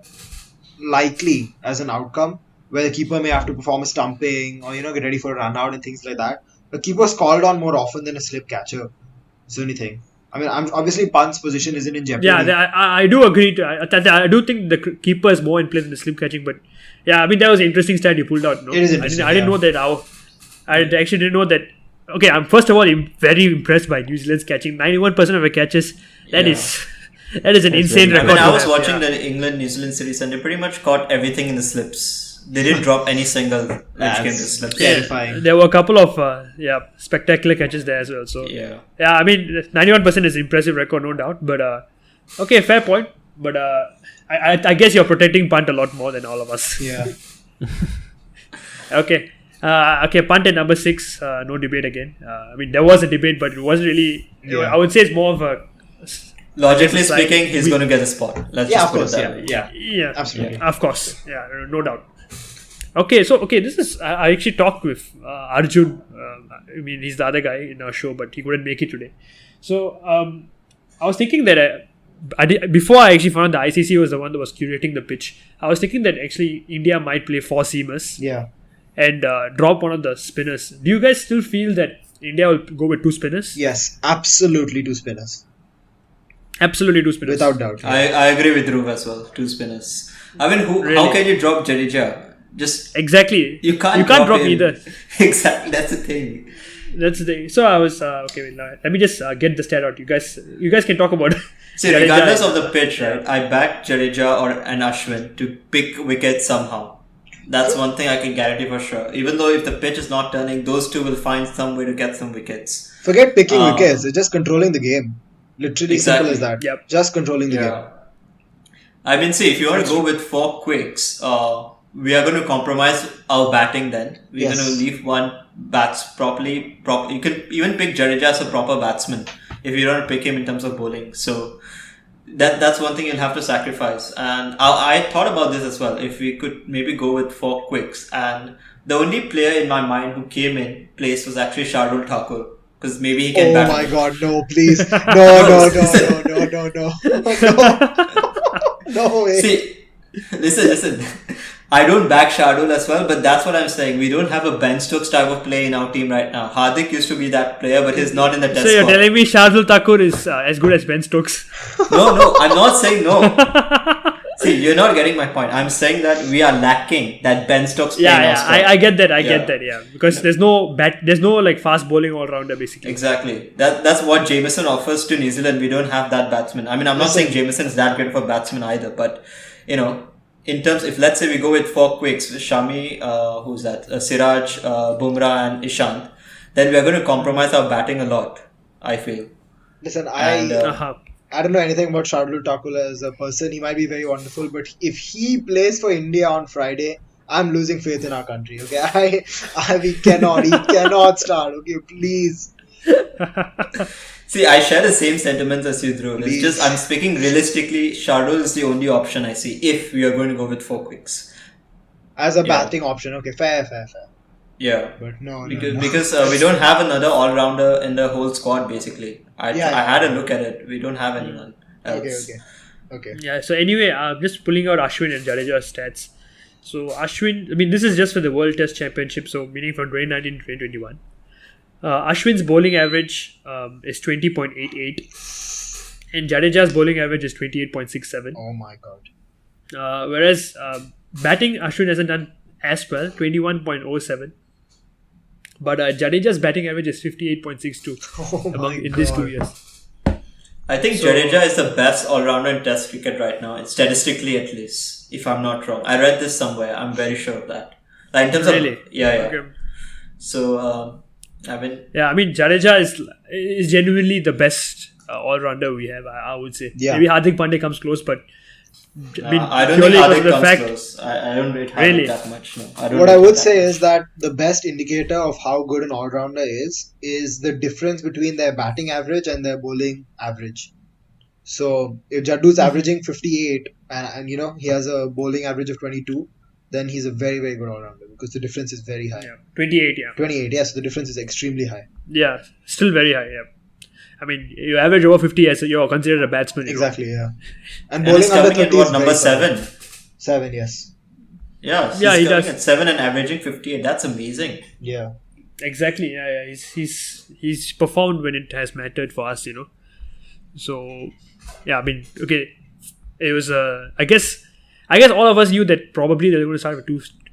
B: likely as an outcome where the keeper may have to perform a stumping or get ready for a run out and things like that. The keeper's called on more often than a slip catcher. It's the only thing. I mean, obviously Punt's position isn't in jeopardy.
A: Yeah, I do agree. I do think the keeper is more in play than the slip catching. But yeah, I mean, that was an interesting stat you pulled out. No?
B: It is interesting.
A: I didn't know that. I actually didn't know that. Okay, I'm first of all very impressed by New Zealand's catching. 91% of the catches. That is an insane record.
D: I was watching the England-New Zealand series and they pretty much caught everything in the slips. They didn't drop any single which came to slips.
B: Terrifying.
A: There were a couple of spectacular catches there as well. So I mean, 91% is an impressive record, no doubt. But okay, fair point. But I guess you're protecting Punt a lot more than all of us.
B: Yeah.
A: Okay. Punt at number 6. No debate again. I mean, there was a debate, but it wasn't really. I would say it's more of a.
D: Logically speaking, he's going to get a spot. Let's just put it that way.
A: Yeah,
B: absolutely.
A: Of course. Yeah, no doubt. Okay, so this is I actually talked with Arjun. I mean, he's the other guy in our show, but he couldn't make it today. So I was thinking that before I actually found out the ICC was the one that was curating the pitch, I was thinking that actually India might play 4 seamers.
B: Yeah.
A: And drop one of the spinners. Do you guys still feel that India will go with 2 spinners?
B: Yes, absolutely 2 spinners.
A: Absolutely 2 spinners.
B: Without doubt. Yeah.
D: I agree with Dhruv as well. 2 spinners. I mean, how can you drop Jadeja? Just
A: exactly.
D: You can't
A: drop either.
D: Exactly. That's the thing.
A: That's the thing. So I was okay. Let me just get the stat out. You guys can talk about.
D: See, regardless of the pitch, right? I backed Jadeja and Ashwin to pick wickets somehow. That's one thing I can guarantee for sure. Even though if the pitch is not turning, those two will find some way to get some wickets.
B: Forget picking wickets. It's just controlling the game. Literally
D: Exactly.
B: simple as that.
A: Yep.
B: Just controlling the game.
D: Yeah. I mean, see, if you want to go with 4 quicks, we are going to compromise our batting then. We're
B: Yes.
D: going to leave one bats properly. You can even pick Jadeja as a proper batsman if you don't pick him in terms of bowling. So that's one thing you'll have to sacrifice. And I thought about this as well. If we could maybe go with 4 quicks. And the only player in my mind who came in place was actually Shardul Thakur. Because maybe he can
B: Oh
D: bat.
B: my god, no, please. No. No way.
D: See, listen. I don't back Shardul as well, but that's what I'm saying. We don't have a Ben Stokes type of play in our team right now. Hardik used to be that player, but he's not in the test
A: So you're
D: squad.
A: telling me Shardul Thakur is as good as Ben Stokes?
D: No, I'm not saying no. See, you're not getting my point. I'm saying that we are lacking that Ben Stokes play in our
A: Yeah,
D: squad.
A: I get that. I
D: Yeah.
A: get that. Yeah, because there's no like fast bowling all rounder basically.
D: Exactly. That's what Jameson offers to New Zealand. We don't have that batsman. I mean, I'm not saying Jameson is that good for batsman either, but in terms, if let's say we go with 4 quicks, Shami, who's that? Siraj, Bumrah, and Ishant, then we are going to compromise our batting a lot. I feel.
B: Listen,
D: And,
B: I don't know anything about Shardul Thakur as a person. He might be very wonderful, but if he plays for India on Friday, I'm losing faith in our country. Okay, he cannot start. Okay, please.
D: See, I share the same sentiments as you, Dhruv. It's
B: Please.
D: just I'm speaking realistically. Shardul is the only option I see if we are going to go with 4 quicks.
B: As a batting option, okay, fair.
D: Yeah.
B: But no.
D: Because we don't have another all-rounder in the whole squad, basically. I had a look at it. We don't have anyone else.
B: Okay.
A: Yeah. So anyway, I'm just pulling out Ashwin and Jadeja's stats. So Ashwin, I mean, this is just for the World Test Championship, so meaning from 2019 to 2021. Ashwin's bowling average is 20.88 and Jadeja's bowling average is 28.67.
B: Oh my god.
A: Whereas batting, Ashwin hasn't done as well, 21.07. But Jadeja's batting average is 58.62 in these 2 years.
D: I think Jadeja is the best all-rounder in Test cricket right now, statistically at least, if I'm not wrong. I read this somewhere. I'm very sure of that. Like in terms
A: Really?
D: of yeah.
A: Okay.
D: So I mean,
A: Jadeja is genuinely the best all-rounder we have, I would say.
B: Yeah.
A: Maybe Hardik Pandey comes close, but
D: I don't think
A: purely because
D: Hardik
A: of the
D: comes
A: fact-
D: close. I don't rate Hardik
A: Really?
D: that much. No, I don't
B: What
D: rate
B: I
D: him
B: would
D: that
B: say
D: much.
B: is that the best indicator of how good an all-rounder is the difference between their batting average and their bowling average. So if Jaddu's averaging 58 and he has a bowling average of 22, then he's a very, very good all-rounder because the difference is very high.
A: 28, yeah.
B: 28, yes, the difference is extremely high.
A: Yeah, still very high, yeah. I mean, you average over 50 as you're considered a batsman.
B: Exactly, yeah. And
D: And
B: bowling
D: he's
B: under
D: coming
B: 30
D: at
B: is
D: number
B: very solid.
D: 7.
B: 7, yes.
D: Yeah,
A: Yeah, he
D: he's coming
A: does.
D: at 7 and averaging 58. That's amazing.
B: Yeah.
A: Exactly, yeah. He's performed when it has mattered for us, So, yeah, I mean, okay, it was I guess all of us knew that probably they were going to start with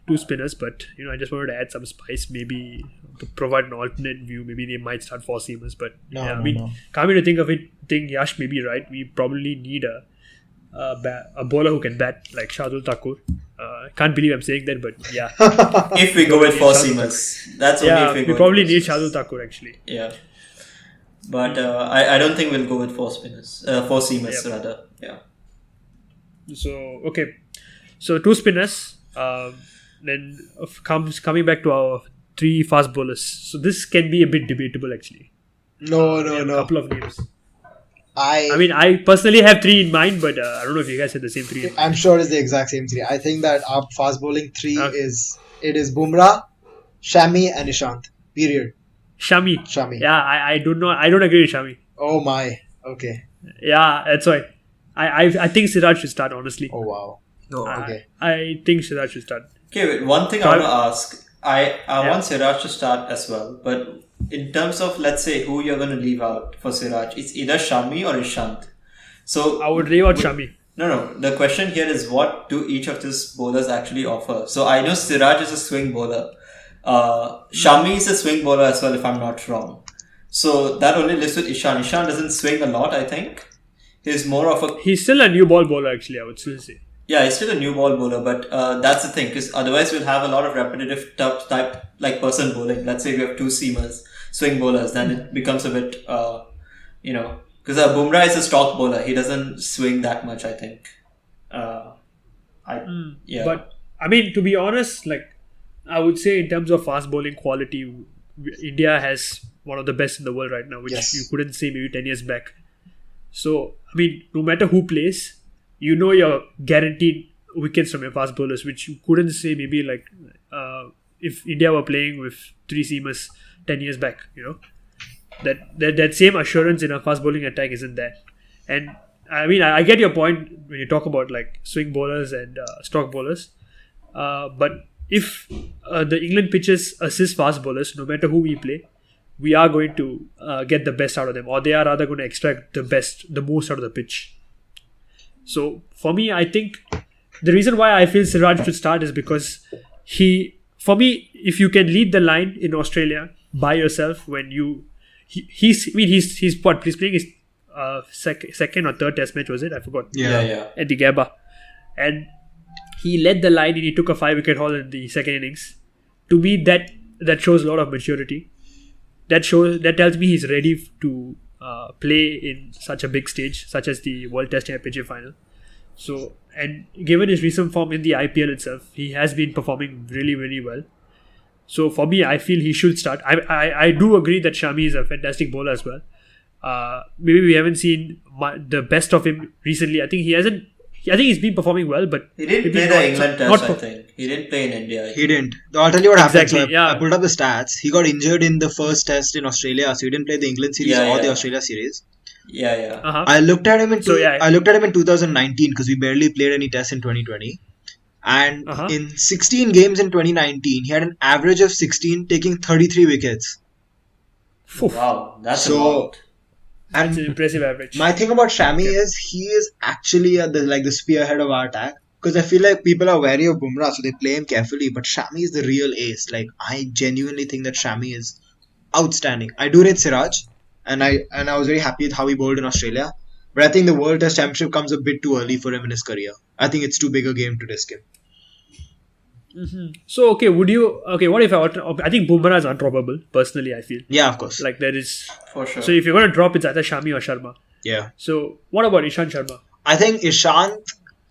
A: two spinners, but I just wanted to add some spice, maybe to provide an alternate view. Maybe they might start 4 seamers, but
B: No.
A: coming to think of it, I think Yash may be right. We probably need a bowler who can bat like Shardul Thakur. Can't believe I'm saying that, but yeah,
D: If we go with 4
A: Shardul
D: seamers. That's only
A: yeah,
D: if we
A: we
D: go
A: probably
D: with
A: need
D: 4 seamers.
A: Shardul Thakur actually.
D: Yeah. But I don't think we'll go with 4 spinners. 4 seamers,
A: Yep.
D: rather. Yeah.
A: So okay, so 2 spinners. Then coming back to our 3 fast bowlers. So this can be a bit debatable actually.
B: No.
A: A couple of names.
B: I
A: I mean, I personally have 3 in mind, but I don't know if you guys had the same 3.
B: I'm sure it's the exact same 3. I think that our fast bowling 3
A: Okay.
B: is Bumrah, Shami and Ishant. Period.
A: Shami. Yeah, I don't know. I don't agree with Shami.
B: Oh my. Okay.
A: Yeah, that's why. I think Siraj should start, honestly.
B: Oh wow.
C: No,
B: Okay.
A: I think Siraj should start.
D: Okay, wait, one thing I want to ask. I want Siraj to start as well, but in terms of, let's say, who you're going to leave out for Siraj, it's either Shami or Ishant. So
A: I would leave out Shami.
D: No. The question here is, what do each of these bowlers actually offer? So I know Siraj is a swing bowler. Shami is a swing bowler as well, if I'm not wrong. So that only lives with Ishan. Ishan doesn't swing a lot, I think. He's more of a...
A: He's still a new ball bowler, actually, I would still say.
D: Yeah, he's still a new ball bowler, but that's the thing, because otherwise we'll have a lot of repetitive type like person bowling. Let's say we have two seamers, swing bowlers, then it becomes a bit, because Bumrah is a stock bowler. He doesn't swing that much, I think. Yeah.
A: But I mean, to be honest, like I would say in terms of fast bowling quality, India has one of the best in the world right now, which
B: Yes.
A: you couldn't say maybe 10 years back. So I mean, no matter who plays, you're guaranteed wickets from your fast bowlers, which you couldn't say maybe like if India were playing with three seamers 10 years back. That same assurance in a fast bowling attack isn't there. And I mean, I get your point when you talk about like swing bowlers and stock bowlers, but if the England pitches assist fast bowlers, no matter who we play, we are going to get the best out of them, or they are rather going to extract the most out of the pitch. So for me, I think the reason why I feel Siraj should start is because for me, if you can lead the line in Australia by yourself when he's playing his second or third test match, was it? I forgot.
D: Yeah.
A: At the Gabba, and he led the line and he took a 5-wicket haul in the second innings. To me, that shows a lot of maturity. That tells me he's ready to play in such a big stage, such as the World Test Championship final. So, and given his recent form in the IPL itself, he has been performing really, really well. So for me, I feel he should start. I do agree that Shami is a fantastic bowler as well. Maybe we haven't seen the best of him recently. I think he's been performing well, but
D: He didn't play the England test, I think. He didn't play in India.
B: He didn't. I'll tell you what happened.
A: Exactly,
B: So I pulled up the stats. He got injured in the first test in Australia, so he didn't play the England series or the Australia series.
D: Yeah.
A: Uh-huh.
B: I looked at him in 2019 because we barely played any tests in 2020. And in 16 games in 2019, he had an average of 16, taking 33 wickets.
D: Wow, that's a
B: So,
D: lot.
A: That's an impressive average.
B: My thing about Shami is he is actually the spearhead of our attack. Because I feel like people are wary of Bumrah, so they play him carefully. But Shami is the real ace. Like, I genuinely think that Shami is outstanding. I do rate Siraj, and I was very happy with how he bowled in Australia. But I think the World Test Championship comes a bit too early for him in his career. I think it's too big a game to risk him.
A: So what if I think Bumrah is undroppable, personally, I feel.
B: Yeah, of course.
A: Like there is.
D: For sure.
A: So if you're going to drop, it's either Shami or Sharma.
B: Yeah.
A: So what about Ishant Sharma?
B: I think Ishant,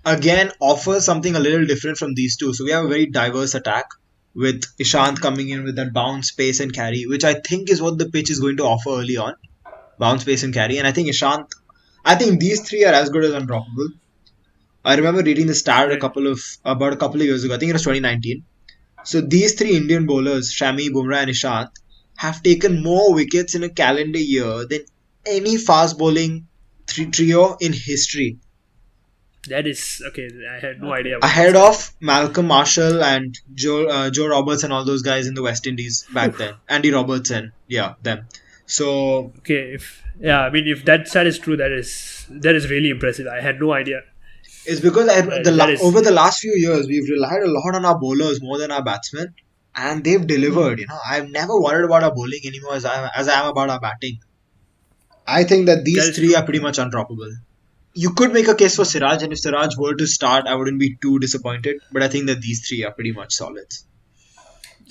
B: again, offers something a little different from these two. So we have a very diverse attack with Ishant coming in with that bounce, pace and carry, which I think is what the pitch is going to offer early on. Bounce, pace and carry. And I think these three are as good as undroppable. I remember reading the stat about a couple of years ago. I think it was 2019. So these three Indian bowlers, Shami, Bumrah and Ishant, have taken more wickets in a calendar year than any fast bowling trio in history.
A: That is okay. I had no idea.
B: Ahead of Malcolm Marshall and Joe Roberts and all those guys in the West Indies back then. Andy Robertson, them. So
A: Okay, if that stat is true, that is really impressive. I had no idea.
B: it's because
A: That is-
B: over the last few years we've relied a lot on our bowlers more than our batsmen, and they've delivered. I've never worried about our bowling anymore as I am about our batting. I think that
A: That
B: these
A: is
B: three
A: true.
B: are pretty much undroppable. You could make a case for Siraj, and if Siraj were to start, I wouldn't be too disappointed. But I think that these three are pretty much solids.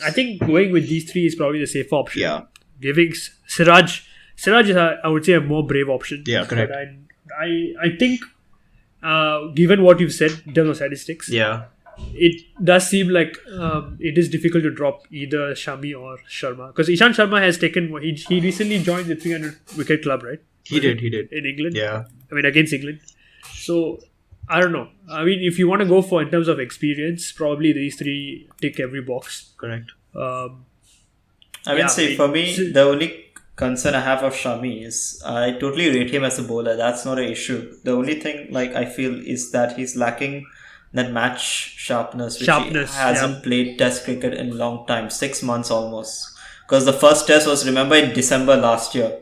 A: I think going with these three is probably the safer option.
B: Yeah.
A: Giving Siraj is I would say a more brave option.
B: Yeah, correct.
A: But I think given what you've said in terms of statistics,
B: Yeah.
A: it does seem like it is difficult to drop either Shami or Sharma, because Ishant Sharma has taken he recently joined the 300 wicket club, right?
B: He did.
A: In England.
B: Yeah.
A: I mean, against England. So I don't know. I mean, if you want to go for in terms of experience, probably these three tick every box.
B: Correct.
D: For me, the only concern I have of Shami is I totally rate him as a bowler. That's not an issue. The only thing I feel is that he's lacking that match sharpness, which he hasn't played Test cricket in a long time, 6 months almost. Because the first Test was, remember, in December last year,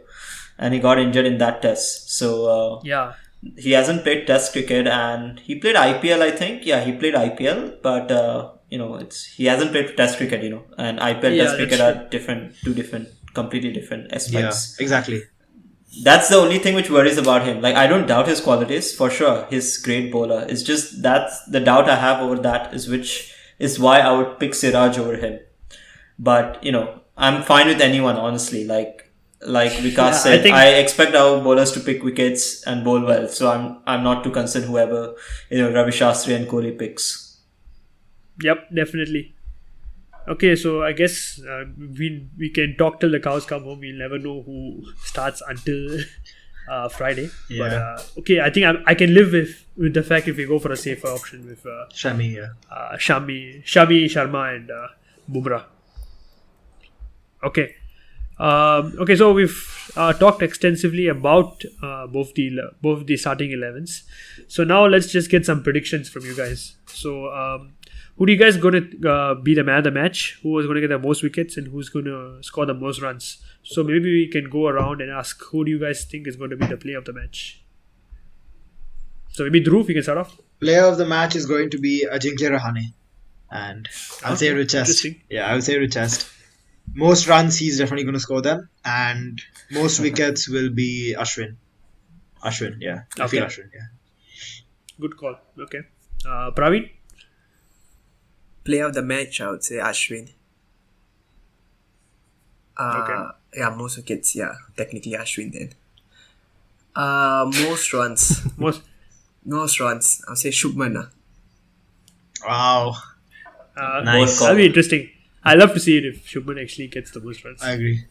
D: and he got injured in that Test. So he hasn't played Test cricket, and he played IPL, I think. Yeah, he played IPL, but he hasn't played Test cricket, and IPL Test cricket are completely different aspects.
B: Yeah, exactly.
D: that's the only thing which worries about him. Like, I don't doubt his qualities for sure. He's great bowler. It's just that's the doubt I have over that which is why I would pick Siraj over him. But I'm fine with anyone, honestly. Like Vikas said, I expect our bowlers to pick wickets and bowl well. So I'm not too concerned whoever Ravi Shastri and Kohli picks.
A: Yep, definitely. Okay, so I guess we can talk till the cows come home. We'll never know who starts until Friday.
B: Yeah.
A: But okay, I think I can live with the fact if we go for a safer option with
B: Shami, yeah.
A: Shami, Sharma, and Bumrah. Okay. Okay, so we've talked extensively about both the starting 11s. So now let's just get some predictions from you guys. So who do you guys going to be the man of the match? Who is going to get the most wickets and who's going to score the most runs? So maybe we can go around and ask who do you guys think is going to be the player of the match? So maybe Dhruv, you can start off.
B: Player of the match is going to be Ajinkya Rahane. And I'll say it with chest. Yeah, I'll say it with chest. Most runs, he's definitely going to score them. And most wickets will be Ashwin. Ashwin, yeah. I feel Ashwin, yeah.
A: Good call. Okay. Praveen?
C: Player of the match, I would say Ashwin.
A: Okay.
C: Yeah, most wickets, yeah. Technically Ashwin then. Most runs. Most runs. I'll say Shubman.
B: Wow.
D: Nice.
A: That'll be interesting. I love to see it if Shubman actually gets the most runs.
B: I agree.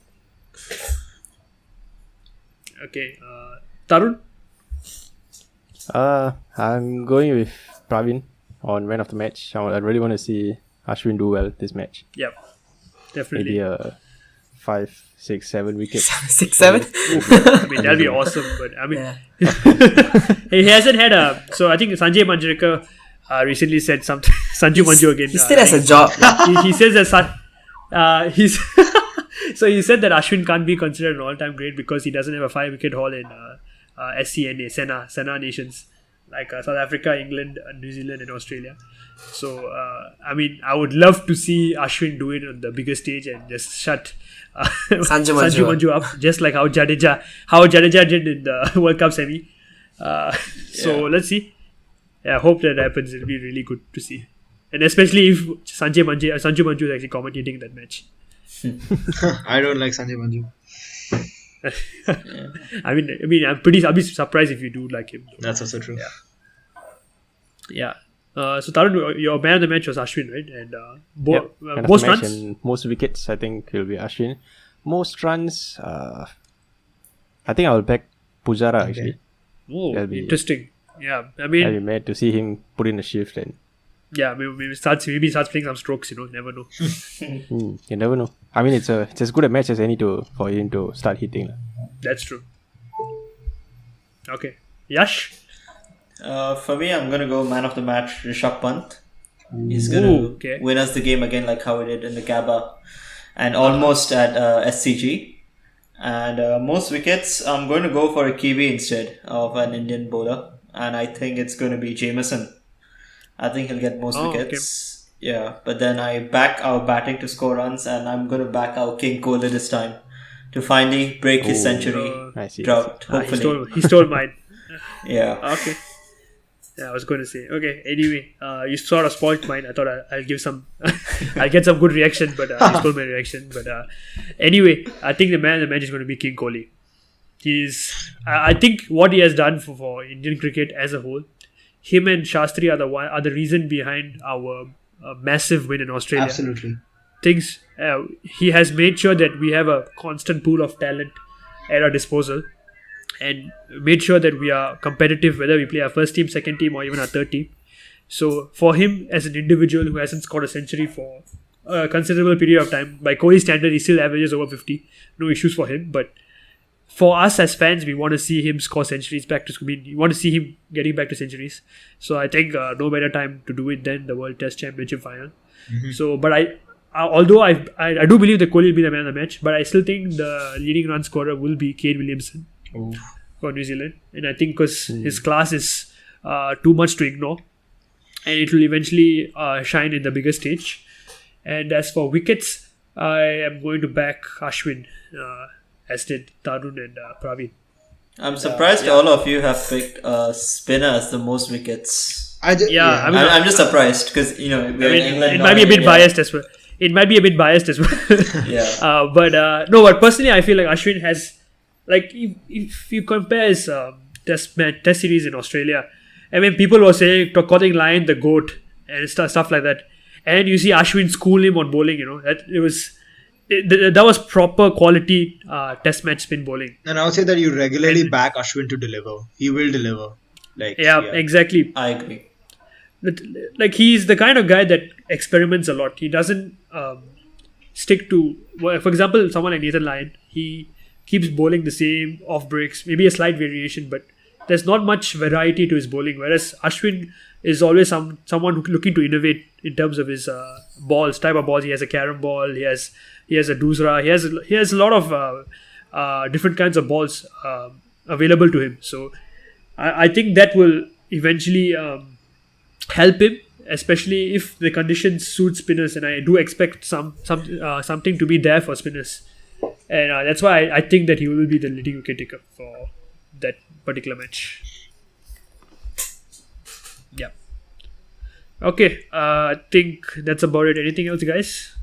A: Okay. Tarun?
E: I'm going with Praveen on man of the match. I really want to see Ashwin do well this match.
A: Yep. Definitely.
E: Maybe 5, 6, 7 wickets.
C: 6, 7?
A: I mean, that'll be awesome. But I mean, he hasn't had a. So I think Sanjay Manjrekar recently said something. Sanju Manju again.
C: He still has a job.
A: He says that he's. So he said that Ashwin can't be considered an all-time great because he doesn't have a 5-wicket haul in SCNA, Sena Nations, like South Africa, England, New Zealand, and Australia. So I mean, I would love to see Ashwin do it on the bigger stage and just shut
C: Sanju
A: Manju up, just like how Jadeja did in the World Cup semi. So let's see. Yeah, I hope that happens. It'll be really good to see, and especially if Sanju Manju is actually commentating that match.
B: I don't like Sanjay Manju.
A: I mean, I'll be surprised if you do like him.
B: That's also true.
A: Yeah. So Tarun, your man of the match was Ashwin, right? And
E: Man of
A: most
E: the match
A: runs.
E: and most wickets, I think will be Ashwin. Most runs, I think I will back Pujara actually.
A: Oh,
E: That'll be-
A: interesting. Yeah, I
E: I'll be
A: mean,
E: mad to see him put in a shift and
A: yeah, maybe starts playing some strokes. Never know.
E: you never know. I mean, it's as good a match as any for him to start hitting.
A: That's true. Okay, Yash.
D: For me, I'm going to go man of the match, Rishabh Pant. He's going to win us the game again like how he did in the Gabba and almost at SCG. And most wickets, I'm going to go for a Kiwi instead of an Indian bowler. And I think it's going to be Jameson. I think he'll get most wickets. Okay. Yeah, but then I back our batting to score runs and I'm going to back our King Kohli this time to finally break his century drought, hopefully.
A: He stole mine.
D: Yeah.
A: Okay. Yeah, I was going to say. Okay. Anyway, you sort of spoiled mine. I thought I'll give some. I'll get some good reaction, but you stole my reaction. But anyway, I think the man of the match is going to be King Kohli. I think what he has done for Indian cricket as a whole, him and Shastri are the reason behind our massive win in Australia.
B: Absolutely.
A: He has made sure that we have a constant pool of talent at our disposal. And made sure that we are competitive, whether we play our first team, second team, or even our third team. So for him as an individual who hasn't scored a century for a considerable period of time, by Kohli's standard, he still averages over 50. No issues for him. But for us as fans, we want to see him score centuries we want to see him getting back to centuries. So I think no better time to do it than the World Test Championship final. Mm-hmm. So, but although I do believe that Kohli will be the man of the match, but I still think the leading run scorer will be Kane Williamson. For New Zealand, and I think because his class is too much to ignore, and it will eventually shine in the bigger stage. And as for wickets, I am going to back Ashwin, as did Tarun and Praveen.
D: I'm surprised all of you have picked spinner as the most wickets.
A: I mean,
D: I'm just surprised because we're in England.
A: It might be a bit biased as well. But personally, I feel like Ashwin has, like, if you compare his test series in Australia, I mean, people were saying calling Lion the GOAT and stuff like that, and you see Ashwin school him on bowling. That was proper quality test match spin bowling.
B: And I would say that you regularly back Ashwin to deliver. He will deliver.
A: Exactly.
D: I agree.
A: But, like, he's the kind of guy that experiments a lot. He doesn't stick to, for example, someone like Nathan Lyon. He keeps bowling the same off breaks, maybe a slight variation, but there's not much variety to his bowling. Whereas Ashwin is always someone looking to innovate in terms of his type of balls. He has a carom ball. He has a doosra. He has a lot of different kinds of balls available to him. So I think that will eventually help him, especially if the conditions suit spinners, and I do expect something to be there for spinners, and that's why I think that he will be the leading wicket taker for that particular match. Yeah. Okay. I think that's about it. Anything else, guys?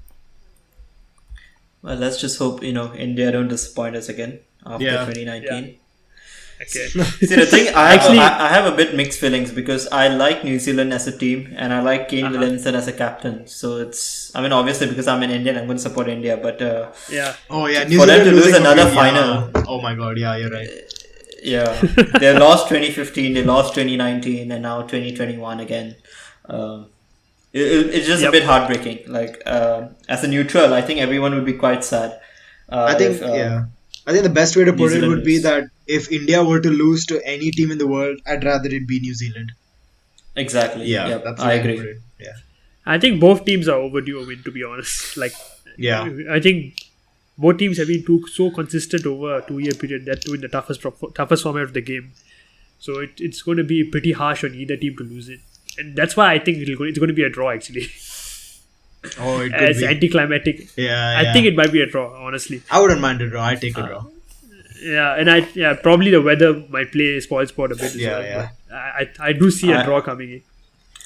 D: Well, let's just hope India don't disappoint us again after 2019.
A: Yeah. Okay.
D: See, the thing, I have a bit mixed feelings because I like New Zealand as a team and I like Kane Williamson as a captain. So it's, I mean, obviously because I'm an Indian, I'm going to support India. But
B: Oh yeah,
D: for them to lose another final.
B: Oh my god, yeah, you're right.
D: Yeah, they lost 2015, they lost 2019, and now 2021 again. It's just a bit heartbreaking. Like as a neutral, I think everyone would be quite sad.
B: I think the best way to put it would be that if India were to lose to any team in the world, I'd rather it be New Zealand.
D: Exactly.
B: Yeah, that's the way
D: I
B: to
D: agree.
B: put it. Yeah.
A: I think both teams are overdue a win, to be honest. Like, I think both teams have been so consistent over a 2-year period, that too in the toughest format of the game. So it's going to be pretty harsh on either team to lose it, and that's why I think it's going to be a draw actually.
B: Oh, it could
A: It's
B: be
A: anticlimactic. I think it might be a draw, honestly.
B: I wouldn't mind a draw. I'd take a draw.
A: Yeah, and probably the weather might play spoil sport a bit as well. But I do see a draw coming in.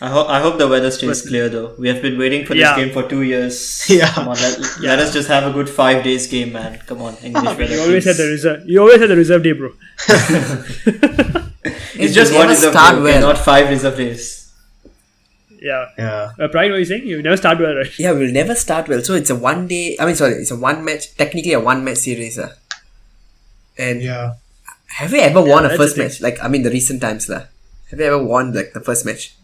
D: I hope the weather stays clear though. We have been waiting for this game for 2 years.
B: Yeah.
D: Come on, let us just have a good 5 days game, man. Come on, English weather.
A: You always had the reserve day, bro.
D: It's just one reserve day, not 5 reserve days.
A: Yeah. Brian, what are you saying? You never start well, right?
C: Yeah, we'll never start well. So it's a it's a one match, technically a one match series. And have we ever won a first match? Like, I mean, the recent times. Have you ever won like the first match?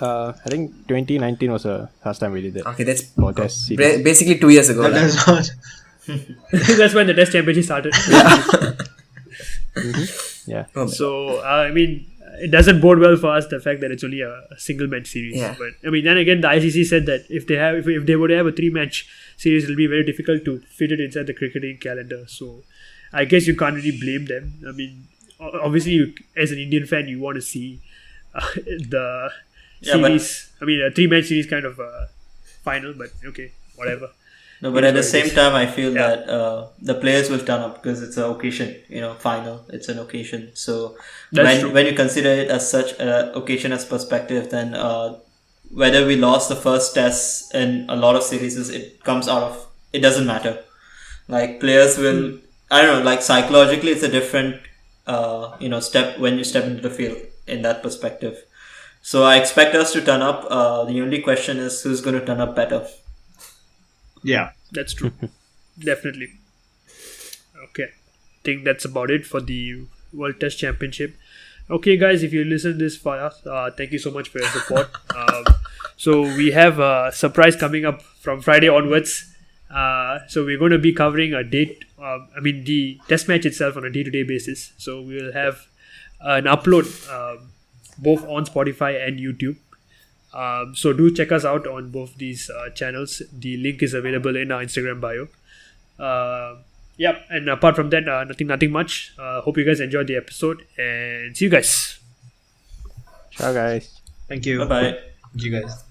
E: I think 2019 was the last time we did that.
C: Okay, that's
E: basically
C: 2 years ago.
B: That's not.
A: That's when the Test Championship started.
E: Yeah.
A: So, I mean, it doesn't bode well for us, the fact that it's only a single match series.
C: Yeah.
A: But I mean, then again, the ICC said that if they would have a 3-match series, it'll be very difficult to fit it inside the cricketing calendar. So I guess you can't really blame them. I mean, obviously, as an Indian fan, you want to see the series. I mean, a 3-match series kind of final. But okay, whatever.
D: No, but at the same time, I feel that the players will turn up because it's an occasion, final. It's an occasion. So when you consider it as such an occasion as perspective, then whether we lost the first test in a lot of series, it doesn't matter. Like, players will, I don't know, like, psychologically, it's a different, step when you step into the field in that perspective. So I expect us to turn up. The only question is who's going to turn up better.
B: Yeah,
A: that's true. Definitely. Okay, I think that's about it for the World Test Championship. Okay, guys, if you listen this far, thank you so much for your support. So we have a surprise coming up from Friday onwards. So we're going to be covering a date. The test match itself on a day-to-day basis. So we will have an upload both on Spotify and YouTube. So do check us out on both these channels. The link is available in our Instagram bio. And apart from that, nothing much. Hope you guys enjoyed the episode, and see you guys.
E: Ciao, guys.
B: Thank you.
D: Bye-bye.
B: Thank you guys.